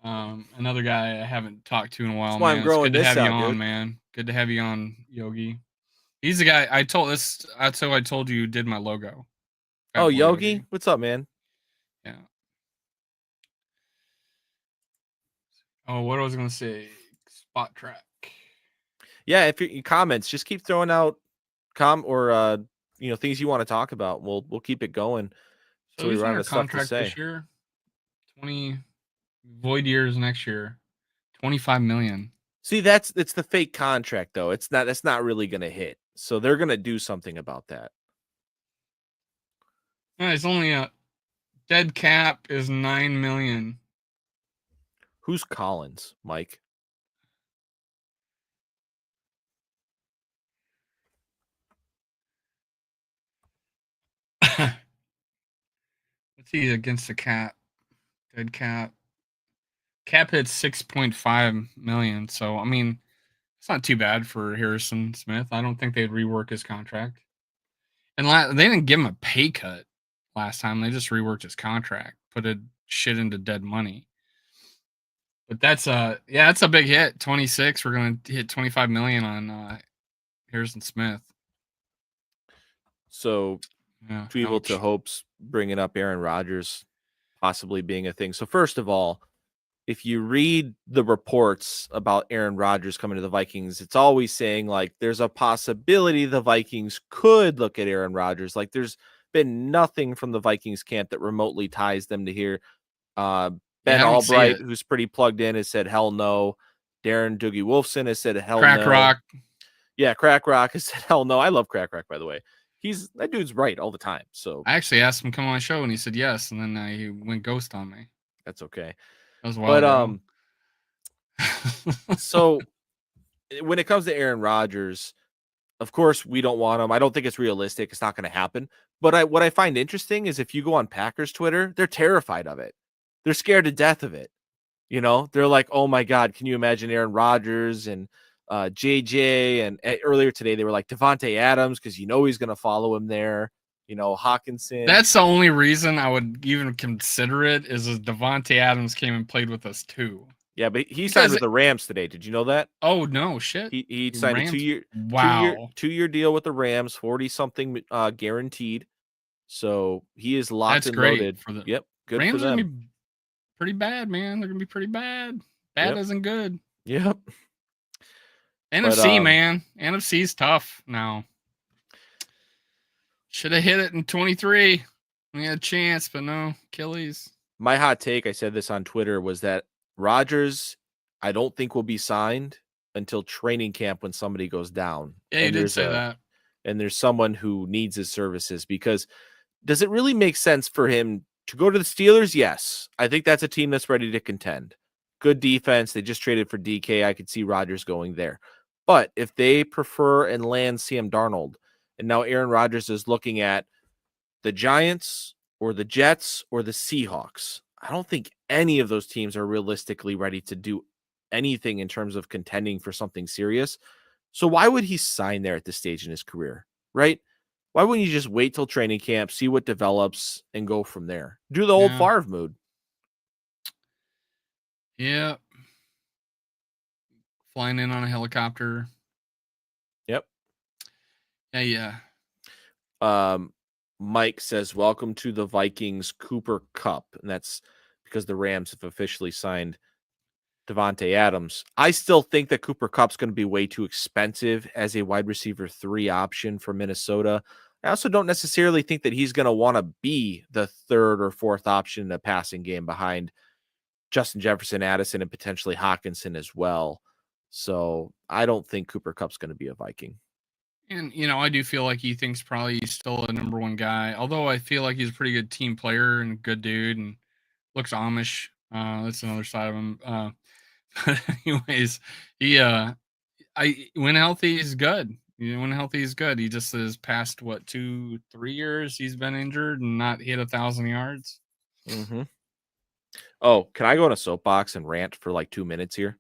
Another guy I haven't talked to in a while. That's why I'm growing this out, you on, dude. man. Good to have you on, Yogi. He's the guy I told this. That's who I told you did my logo. Fat Yogi? What's up, man? Yeah. Oh, what I was gonna say? Spot track. Yeah, if your comments, just keep throwing out things you want to talk about. We'll keep it going. So we run out of stuff to say. This year, 20 void years next year, 25 million. See, it's the fake contract though. That's not really gonna hit. So they're gonna do something about that. Yeah, it's only a dead cap is 9 million. Who's Collins, Mike? Let's see against the cap. Dead cap. Cap hits 6.5 million. So I mean, it's not too bad for Harrison Smith. I don't think they'd rework his contract. And they didn't give him a pay cut last time. They just reworked his contract, put it shit into dead money. But that's a big hit. 26. We're gonna hit 25 million on Harrison Smith. So People to hopes bringing up Aaron Rodgers possibly being a thing. So first of all, if you read the reports about Aaron Rodgers coming to the Vikings, it's always saying like there's a possibility the Vikings could look at Aaron Rodgers. Like there's been nothing from the Vikings camp that remotely ties them to here. Ben Albright, who's pretty plugged in, has said hell no. Darren Doogie Wolfson has said hell no. Crack Rock. Yeah, Crack Rock has said hell no. I love Crack Rock, by the way. That dude's right all the time. So I actually asked him to come on my show and he said yes, and then he went ghost on me. That's okay. That was wild. But so when it comes to Aaron Rodgers, of course we don't want him. I don't think it's realistic. It's not going to happen. But what I find interesting is if you go on Packers Twitter, they're terrified of it. They're scared to death of it. You know, they're like, oh my God, can you imagine Aaron Rodgers and JJ? And earlier today, they were like Devontae Adams because he's going to follow him there. You know, Hawkinson. That's the only reason I would even consider it is Devontae Adams came and played with us too. Yeah, but he signed with the Rams today. Did you know that? Oh no, shit. He signed a 2-year two-year deal with the Rams, 40-something guaranteed. So he is locked and loaded. Yep, good Rams for them. Are gonna be pretty bad, man. They're gonna be pretty bad. Bad isn't good. Yep. NFC, man. NFC's tough now. Should have hit it in 23. We had a chance, but no. Achilles. My hot take, I said this on Twitter, was that Rodgers, I don't think will be signed until training camp when somebody goes down. Yeah, you did say that. And there's someone who needs his services because does it really make sense for him to go to the Steelers? Yes. I think that's a team that's ready to contend. good defense. They just traded for DK. I could see Rodgers going there. But if they prefer and land Sam Darnold, and now Aaron Rodgers is looking at the Giants or the Jets or the Seahawks, I don't think any of those teams are realistically ready to do anything in terms of contending for something serious. So why would he sign there at this stage in his career, right? Why wouldn't you just wait till training camp, see what develops, and go from there? Do the old Favre mood. Yeah. Flying in on a helicopter. Yep. Yeah. Mike says, welcome to the Vikings Cooper Kupp. And that's because the Rams have officially signed Devontae Adams. I still think that Cooper Kupp's going to be way too expensive as a wide receiver 3 option for Minnesota. I also don't necessarily think that he's going to want to be the 3rd or 4th option in a passing game behind Justin Jefferson, Addison, and potentially Hawkinson as well. So I don't think Cooper Kupp's going to be a Viking. And, I do feel like he thinks probably he's still a number 1 guy, although I feel like he's a pretty good team player and a good dude and looks Amish. That's another side of him. But anyways, he when healthy is good. When healthy is good. He just has past 2-3 years he's been injured and not hit 1,000 yards. Mm-hmm. Oh, can I go on a soapbox and rant for like 2 minutes here?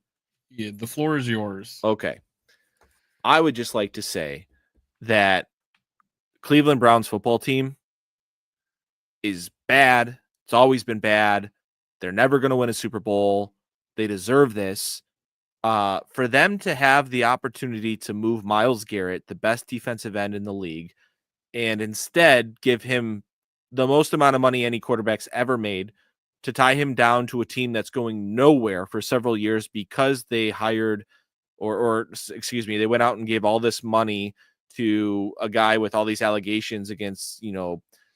Yeah, the floor is yours. Okay. I would just like to say that Cleveland Browns football team is bad. It's always been bad. They're never going to win a Super Bowl. They deserve this. For them to have the opportunity to move Myles Garrett, the best defensive end in the league, and instead give him the most amount of money any quarterback's ever made, to tie him down to a team that's going nowhere for several years because they hired they went out and gave all this money to a guy with all these allegations against,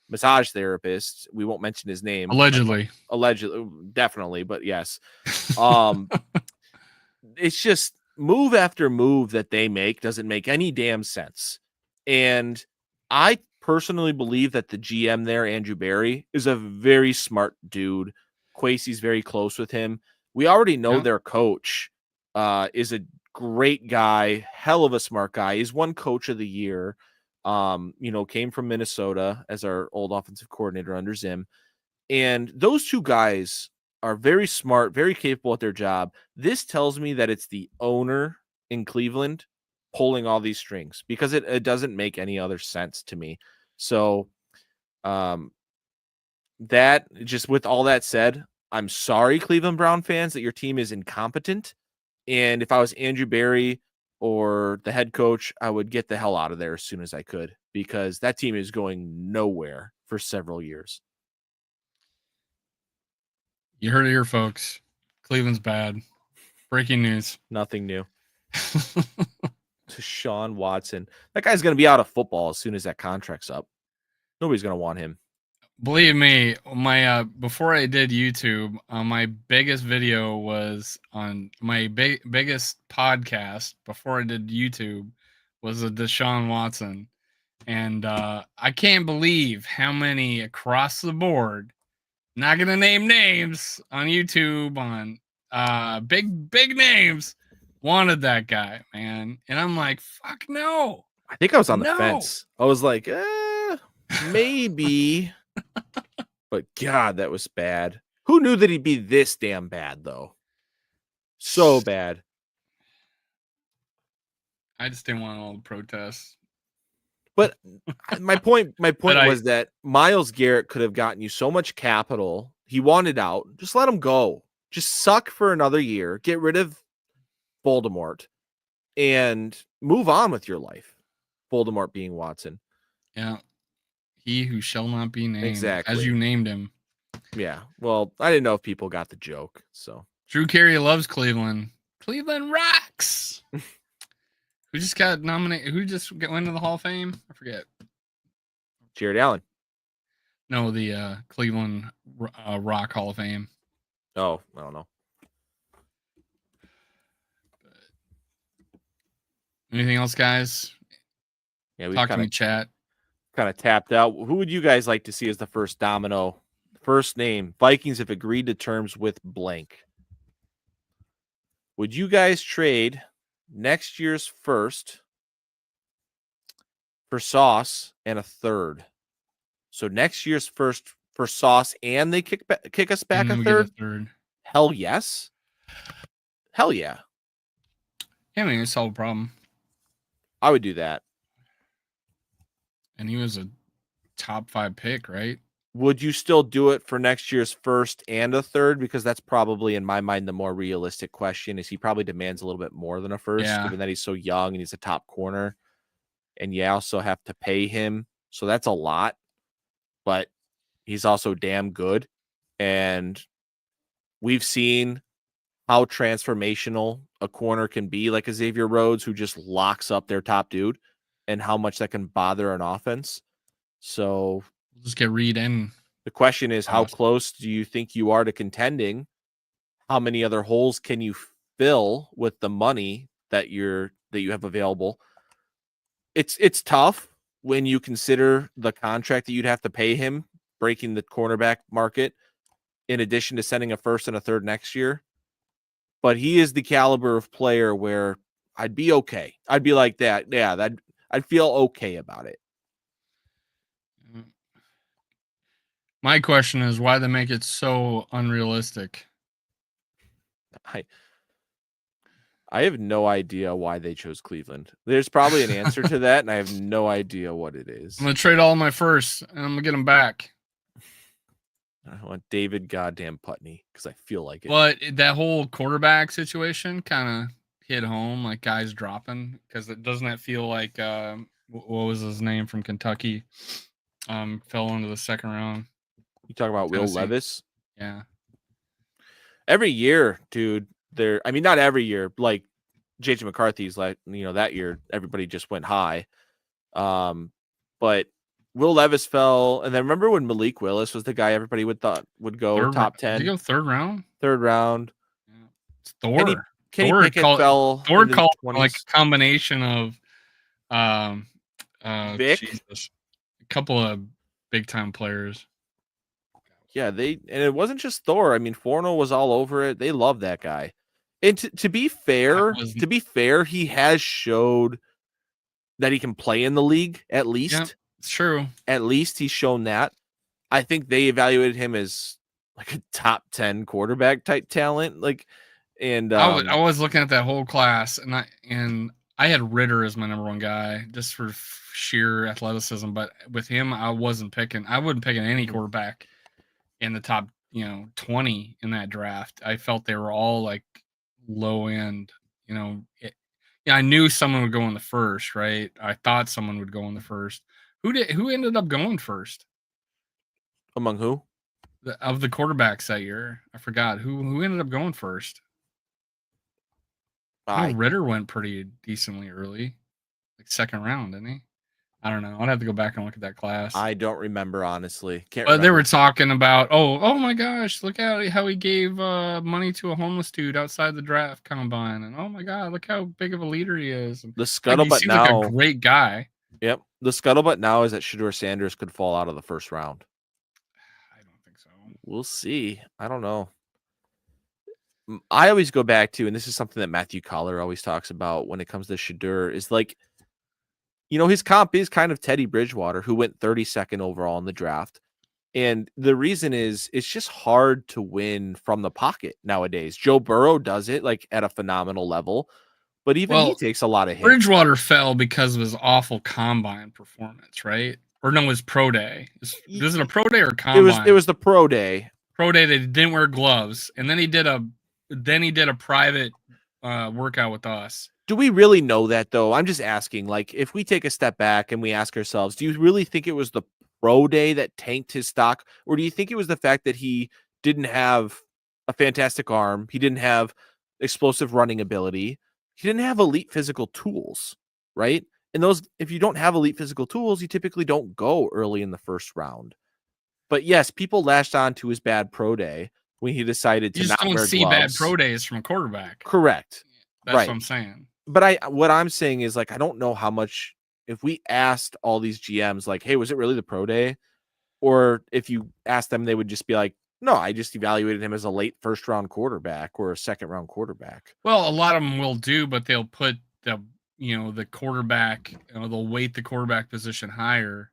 massage therapists. We won't mention his name. Allegedly, definitely, but yes. It's just move after move that they make doesn't make any damn sense. And I personally believe that the GM there, Andrew Berry, is a very smart dude. Kwesi's very close with him. We already know their coach is a great guy, hell of a smart guy. He's won Coach of the Year. Came from Minnesota as our old offensive coordinator under Zim. And those two guys are very smart, very capable at their job. This tells me that it's the owner in Cleveland pulling all these strings, because it doesn't make any other sense to me. So that, just with all that said, I'm sorry, Cleveland Brown fans, that your team is incompetent. And if I was Andrew Berry or the head coach, I would get the hell out of there as soon as I could, because that team is going nowhere for several years. You heard it here, folks. Cleveland's bad. Breaking news. Nothing new. Deshaun Watson. That guy's going to be out of football as soon as that contract's up. Nobody's going to want him. Believe me, my before I did YouTube, my biggest video was on my biggest podcast before I did YouTube was a Deshaun Watson. And I can't believe how many across the board, not going to name names on YouTube, on big names, wanted that guy, man. And I'm like, fuck no. I think I was on the fence. I was like, maybe. But God, that was bad. Who knew that he'd be this damn bad, though? So bad. I just didn't want all the protests. But my point was that Myles Garrett could have gotten you so much capital. He wanted out. Just let him go. Just suck for another year. Get rid of Voldemort and move on with your life. Voldemort being Watson. Yeah. He who shall not be named. Exactly. As you named him. Yeah. Well, I didn't know if people got the joke. So Drew Carey loves Cleveland. Cleveland rocks. Who just got nominated? Who just went into the Hall of Fame? I forget. Jared Allen. No, the Cleveland Rock Hall of Fame. Oh, I don't know. Anything else, guys? Yeah, we talk to me, chat. Kind of tapped out. Who would you guys like to see as the first domino? First name. Vikings have agreed to terms with blank. Would you guys trade next year's first for Sauce and a third? So next year's first for Sauce and they kick us back and then a we third? get a third. Hell yes. Hell yeah. Yeah, I mean, it's all a problem. I would do that. And he was a top 5 pick, right? Would you still do it for next year's first and a third? Because that's probably, in my mind, the more realistic question. Is he probably demands a little bit more than a first, given that he's so young and he's a top corner. And you also have to pay him. So that's a lot. But he's also damn good. And we've seen how transformational a corner can be, like a Xavier Rhodes, who just locks up their top dude, and how much that can bother an offense. So just get Reed in. The question is, how close do you think you are to contending? How many other holes can you fill with the money that you have available? It's tough when you consider the contract that you'd have to pay him, breaking the cornerback market, in addition to sending a first and a third next year. But he is the caliber of player where I'd be okay. I'd be like that. Yeah, I'd feel okay about it. My question is why they make it so unrealistic. I have no idea why they chose Cleveland. There's probably an answer to that, and I have no idea what it is. I'm going to trade all my firsts, and I'm going to get them back. I want David goddamn Putney, because I feel like it. But that whole quarterback situation kind of hit home, like guys dropping, because doesn't that feel like, what was his name from Kentucky? Fell into the second round. You talking about Will Levis? Yeah. Every year, dude. Not every year. Like JJ McCarthy's, like that year, everybody just went high. But Will Levis fell, and then remember when Malik Willis was the guy everybody would go top 10? Did he go third round? Third round. Yeah. It's Thor. Kenny Pickett fell. Thor called like a combination of Vic? Jesus, a couple of big time players. Yeah, and it wasn't just Thor. I mean, Forno was all over it. They love that guy. And to be fair, he has showed that he can play in the league, at least. Yeah, it's true. At least he's shown that. I think they evaluated him as like a top 10 quarterback type talent. I was looking at that whole class, and I had Ritter as my number one guy just for sheer athleticism. But with him, I wasn't picking any quarterback in the top 20 in that draft. I felt they were all like low end. I knew someone would go in the first, right? I thought someone would go in the first. Who ended up going first? Among who? Of the quarterbacks that year, I forgot who ended up going first. Ritter went pretty decently early, like second round, didn't he? I don't know. I'd have to go back and look at that class. I don't remember, honestly. They were talking about, oh my gosh, look at how he gave money to a homeless dude outside the draft combine, and oh my god, look how big of a leader he is. The scuttlebutt he seems like a great guy. Yep. The scuttlebutt now is that Shedeur Sanders could fall out of the first round. I don't think so. We'll see. I don't know. I always go back to, and this is something that Matthew Collar always talks about when it comes to Shedeur, is like, his comp is kind of Teddy Bridgewater, who went 32nd overall in the draft. And the reason is it's just hard to win from the pocket nowadays. Joe Burrow does it like at a phenomenal level, but even he takes a lot of hits. Bridgewater fell because of his awful combine performance, right? Or no, it was pro day. Was it a pro day or combine? It was the pro day. Pro day that he didn't wear gloves, and then he did a private workout with us. Do we really know that, though? I'm just asking, like, if we take a step back and we ask ourselves, do you really think it was the pro day that tanked his stock? Or do you think it was the fact that he didn't have a fantastic arm? He didn't have explosive running ability. He didn't have elite physical tools, right? And if you don't have elite physical tools, you typically don't go early in the first round. But yes, people latched on to his bad pro day when he decided to not wear gloves. You don't see bad pro days from a quarterback. Correct. That's what I'm saying. But what I'm saying is, like, I don't know how much, if we asked all these GMs, like, hey, was it really the pro day? Or if you asked them, they would just be like, No, I just evaluated him as a late first-round quarterback or a second-round quarterback. Well, a lot of them will do, but they'll put the quarterback, they'll weight the quarterback position higher,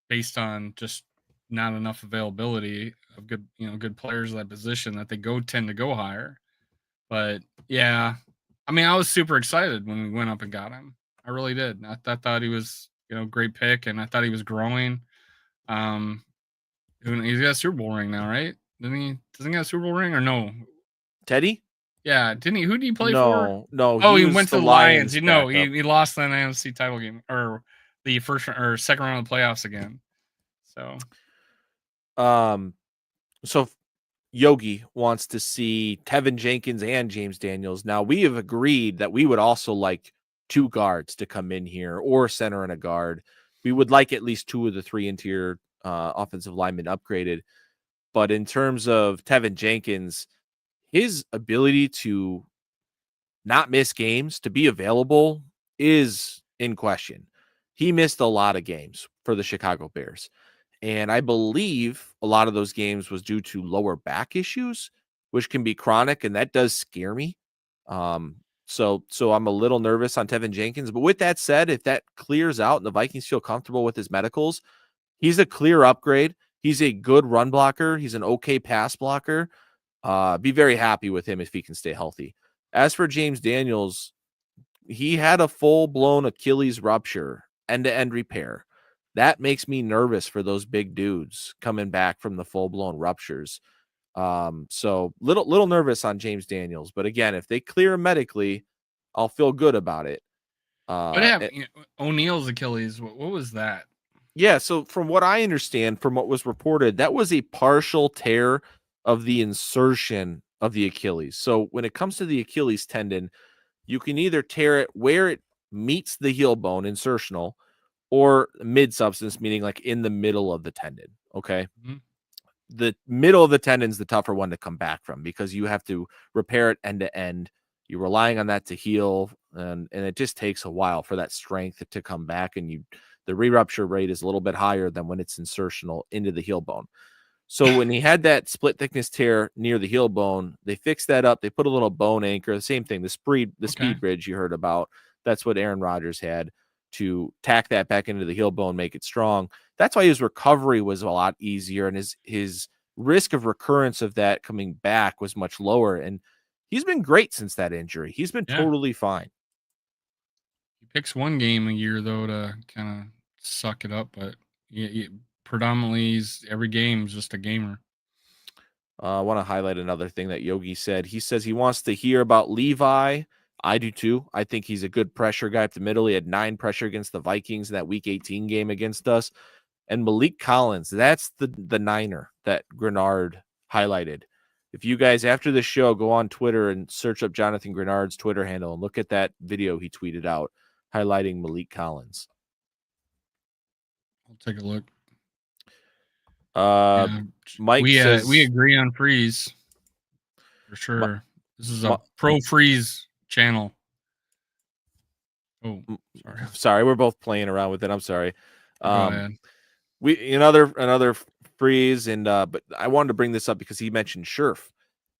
based on just not enough availability of good players at that position that they tend to go higher. But yeah, I mean, I was super excited when we went up and got him. I really did. I thought he was, great pick, and I thought he was growing. He's got a Super Bowl ring now, right? Doesn't he got a Super Bowl ring or no? Teddy? Yeah, didn't he? Who did he play for? No, Oh, he was went to the the Lions. backup. He lost the NFC title game or the first or second round of the playoffs again. So Yogi wants to see Tevin Jenkins and James Daniels. Now, we have agreed that we would also like 2 guards to come in here, or center and a guard. We would like at least 2 of the 3 interior offensive linemen upgraded. But in terms of Tevin Jenkins, his ability to not miss games, to be available, is in question. He missed a lot of games for the Chicago Bears. And I believe a lot of those games was due to lower back issues, which can be chronic, and that does scare me. So I'm a little nervous on Tevin Jenkins. But with that said, if that clears out and the Vikings feel comfortable with his medicals, he's a clear upgrade. He's a good run blocker. He's an okay pass blocker. Be very happy with him if he can stay healthy. As for James Daniels, he had a full-blown Achilles rupture, end-to-end repair. That makes me nervous for those big dudes coming back from the full-blown ruptures. So little nervous on James Daniels. But again, if they clear him medically, I'll feel good about it. What happened? O'Neal's Achilles. What was that? Yeah, so from what I understand, from what was reported, that was a partial tear of the insertion of the Achilles. So when it comes to the Achilles tendon, you can either tear it where it meets the heel bone, insertional, or mid substance, meaning like in the middle of the tendon. Okay. Mm-hmm. The middle of the tendon is the tougher one to come back from because you have to repair it end to end. You're relying on that to heal, and it just takes a while for that strength to come back. And the re-rupture rate is a little bit higher than when it's insertional into the heel bone. So when he had that split thickness tear near the heel bone, they fixed that up. They put a little bone anchor, the same thing, the speed bridge you heard about. That's what Aaron Rodgers had to tack that back into the heel bone, make it strong. That's why his recovery was a lot easier, and his risk of recurrence of that coming back was much lower. And he's been great since that injury. He's been totally fine. He picks one game a year though to kind of suck it up, but predominantly every game is just a gamer. I want to highlight another thing that Yogi said. He says he wants to hear about Levi. I do too. I think he's a good pressure guy up the middle. He had 9 pressure against the Vikings in that Week 18 game against us. And Malik Collins, that's the Niner that Grenard highlighted. If you guys, after the show, go on Twitter and search up Jonathan Grenard's Twitter handle and look at that video he tweeted out highlighting Malik Collins. I'll take a look. Mike says we agree on freeze for sure. This is a pro freeze channel. Oh, sorry, we're both playing around with it. I'm sorry. Go ahead. We another freeze, and but I wanted to bring this up because he mentioned Scherf.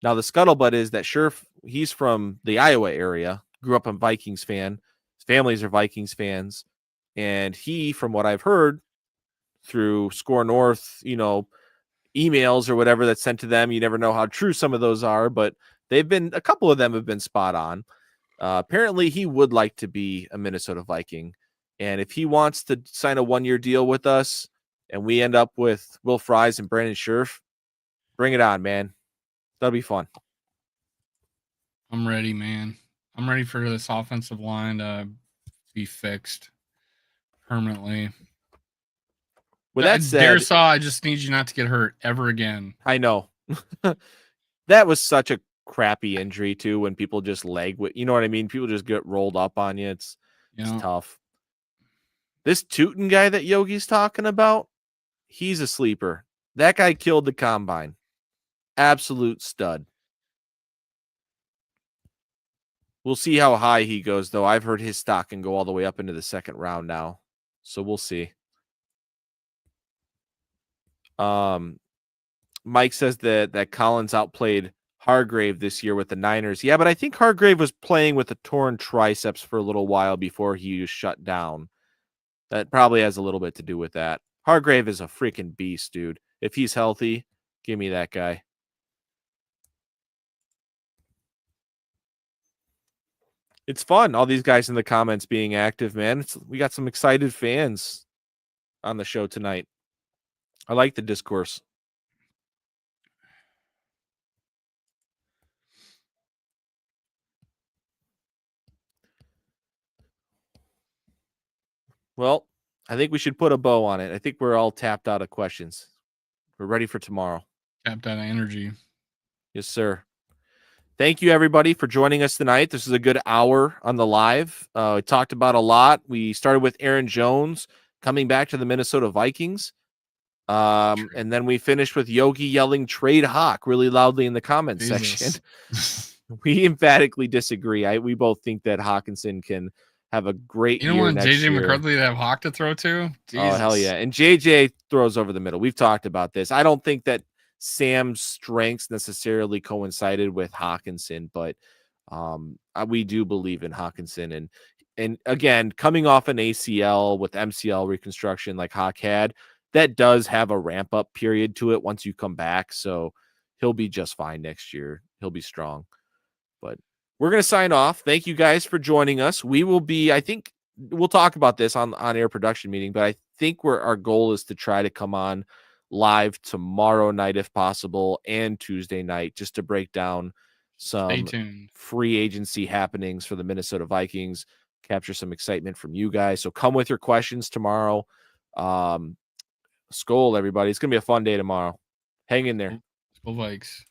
Now the scuttlebutt is that Scherf, he's from the Iowa area, grew up a Vikings fan. His families are Vikings fans, and he, from what I've heard through Score North, emails or whatever that's sent to them, you never know how true some of those are, but a couple of them have been spot on. Apparently he would like to be a Minnesota Viking. And if he wants to sign a 1-year deal with us and we end up with Will Fries and Brandon Scherf, bring it on, man. That'll be fun. I'm ready, man. I'm ready for this offensive line to be fixed permanently. With that said, Darisaw, I just need you not to get hurt ever again. I know. That was such a crappy injury too, when people just you know what I mean? People just get rolled up on you. It's tough. This Tootin guy that Yogi's talking about, he's a sleeper. That guy killed the combine. Absolute stud. We'll see how high he goes, though. I've heard his stock can go all the way up into the second round now. So we'll see. Mike says that Collins outplayed Hargrave this year with the Niners. Yeah, but I think Hargrave was playing with a torn triceps for a little while before he was shut down. That probably has a little bit to do with that. Hargrave is a freaking beast, dude. If he's healthy, give me that guy. It's fun. All these guys in the comments being active, man. We got some excited fans on the show tonight. I like the discourse. Well, I think we should put a bow on it. I think we're all tapped out of questions. We're ready for tomorrow. Tapped out of energy. Yes, sir. Thank you, everybody, for joining us tonight. This is a good hour on the live. We talked about a lot. We started with Aaron Jones coming back to the Minnesota Vikings. And then we finished with Yogi yelling "Trade Hawk" really loudly in the comments section. We emphatically disagree. We both think that Hawkinson can have a great year. You don't want JJ McCarthy to have Hawk to throw to? Jesus. Oh, hell yeah. And JJ throws over the middle. We've talked about this. I don't think that Sam's strengths necessarily coincided with Hawkinson, but we do believe in Hawkinson. And again, coming off an ACL with MCL reconstruction like Hawk had, that does have a ramp up period to it once you come back. So he'll be just fine next year. He'll be strong. But we're going to sign off. Thank you guys for joining us. We will be, I think we'll talk about this on air production meeting, but I think our goal is to try to come on live tomorrow night if possible and Tuesday night just to break down some free agency happenings for the Minnesota Vikings, capture some excitement from you guys. So come with your questions tomorrow. Skol, everybody. It's going to be a fun day tomorrow. Hang in there. Skol Vikes.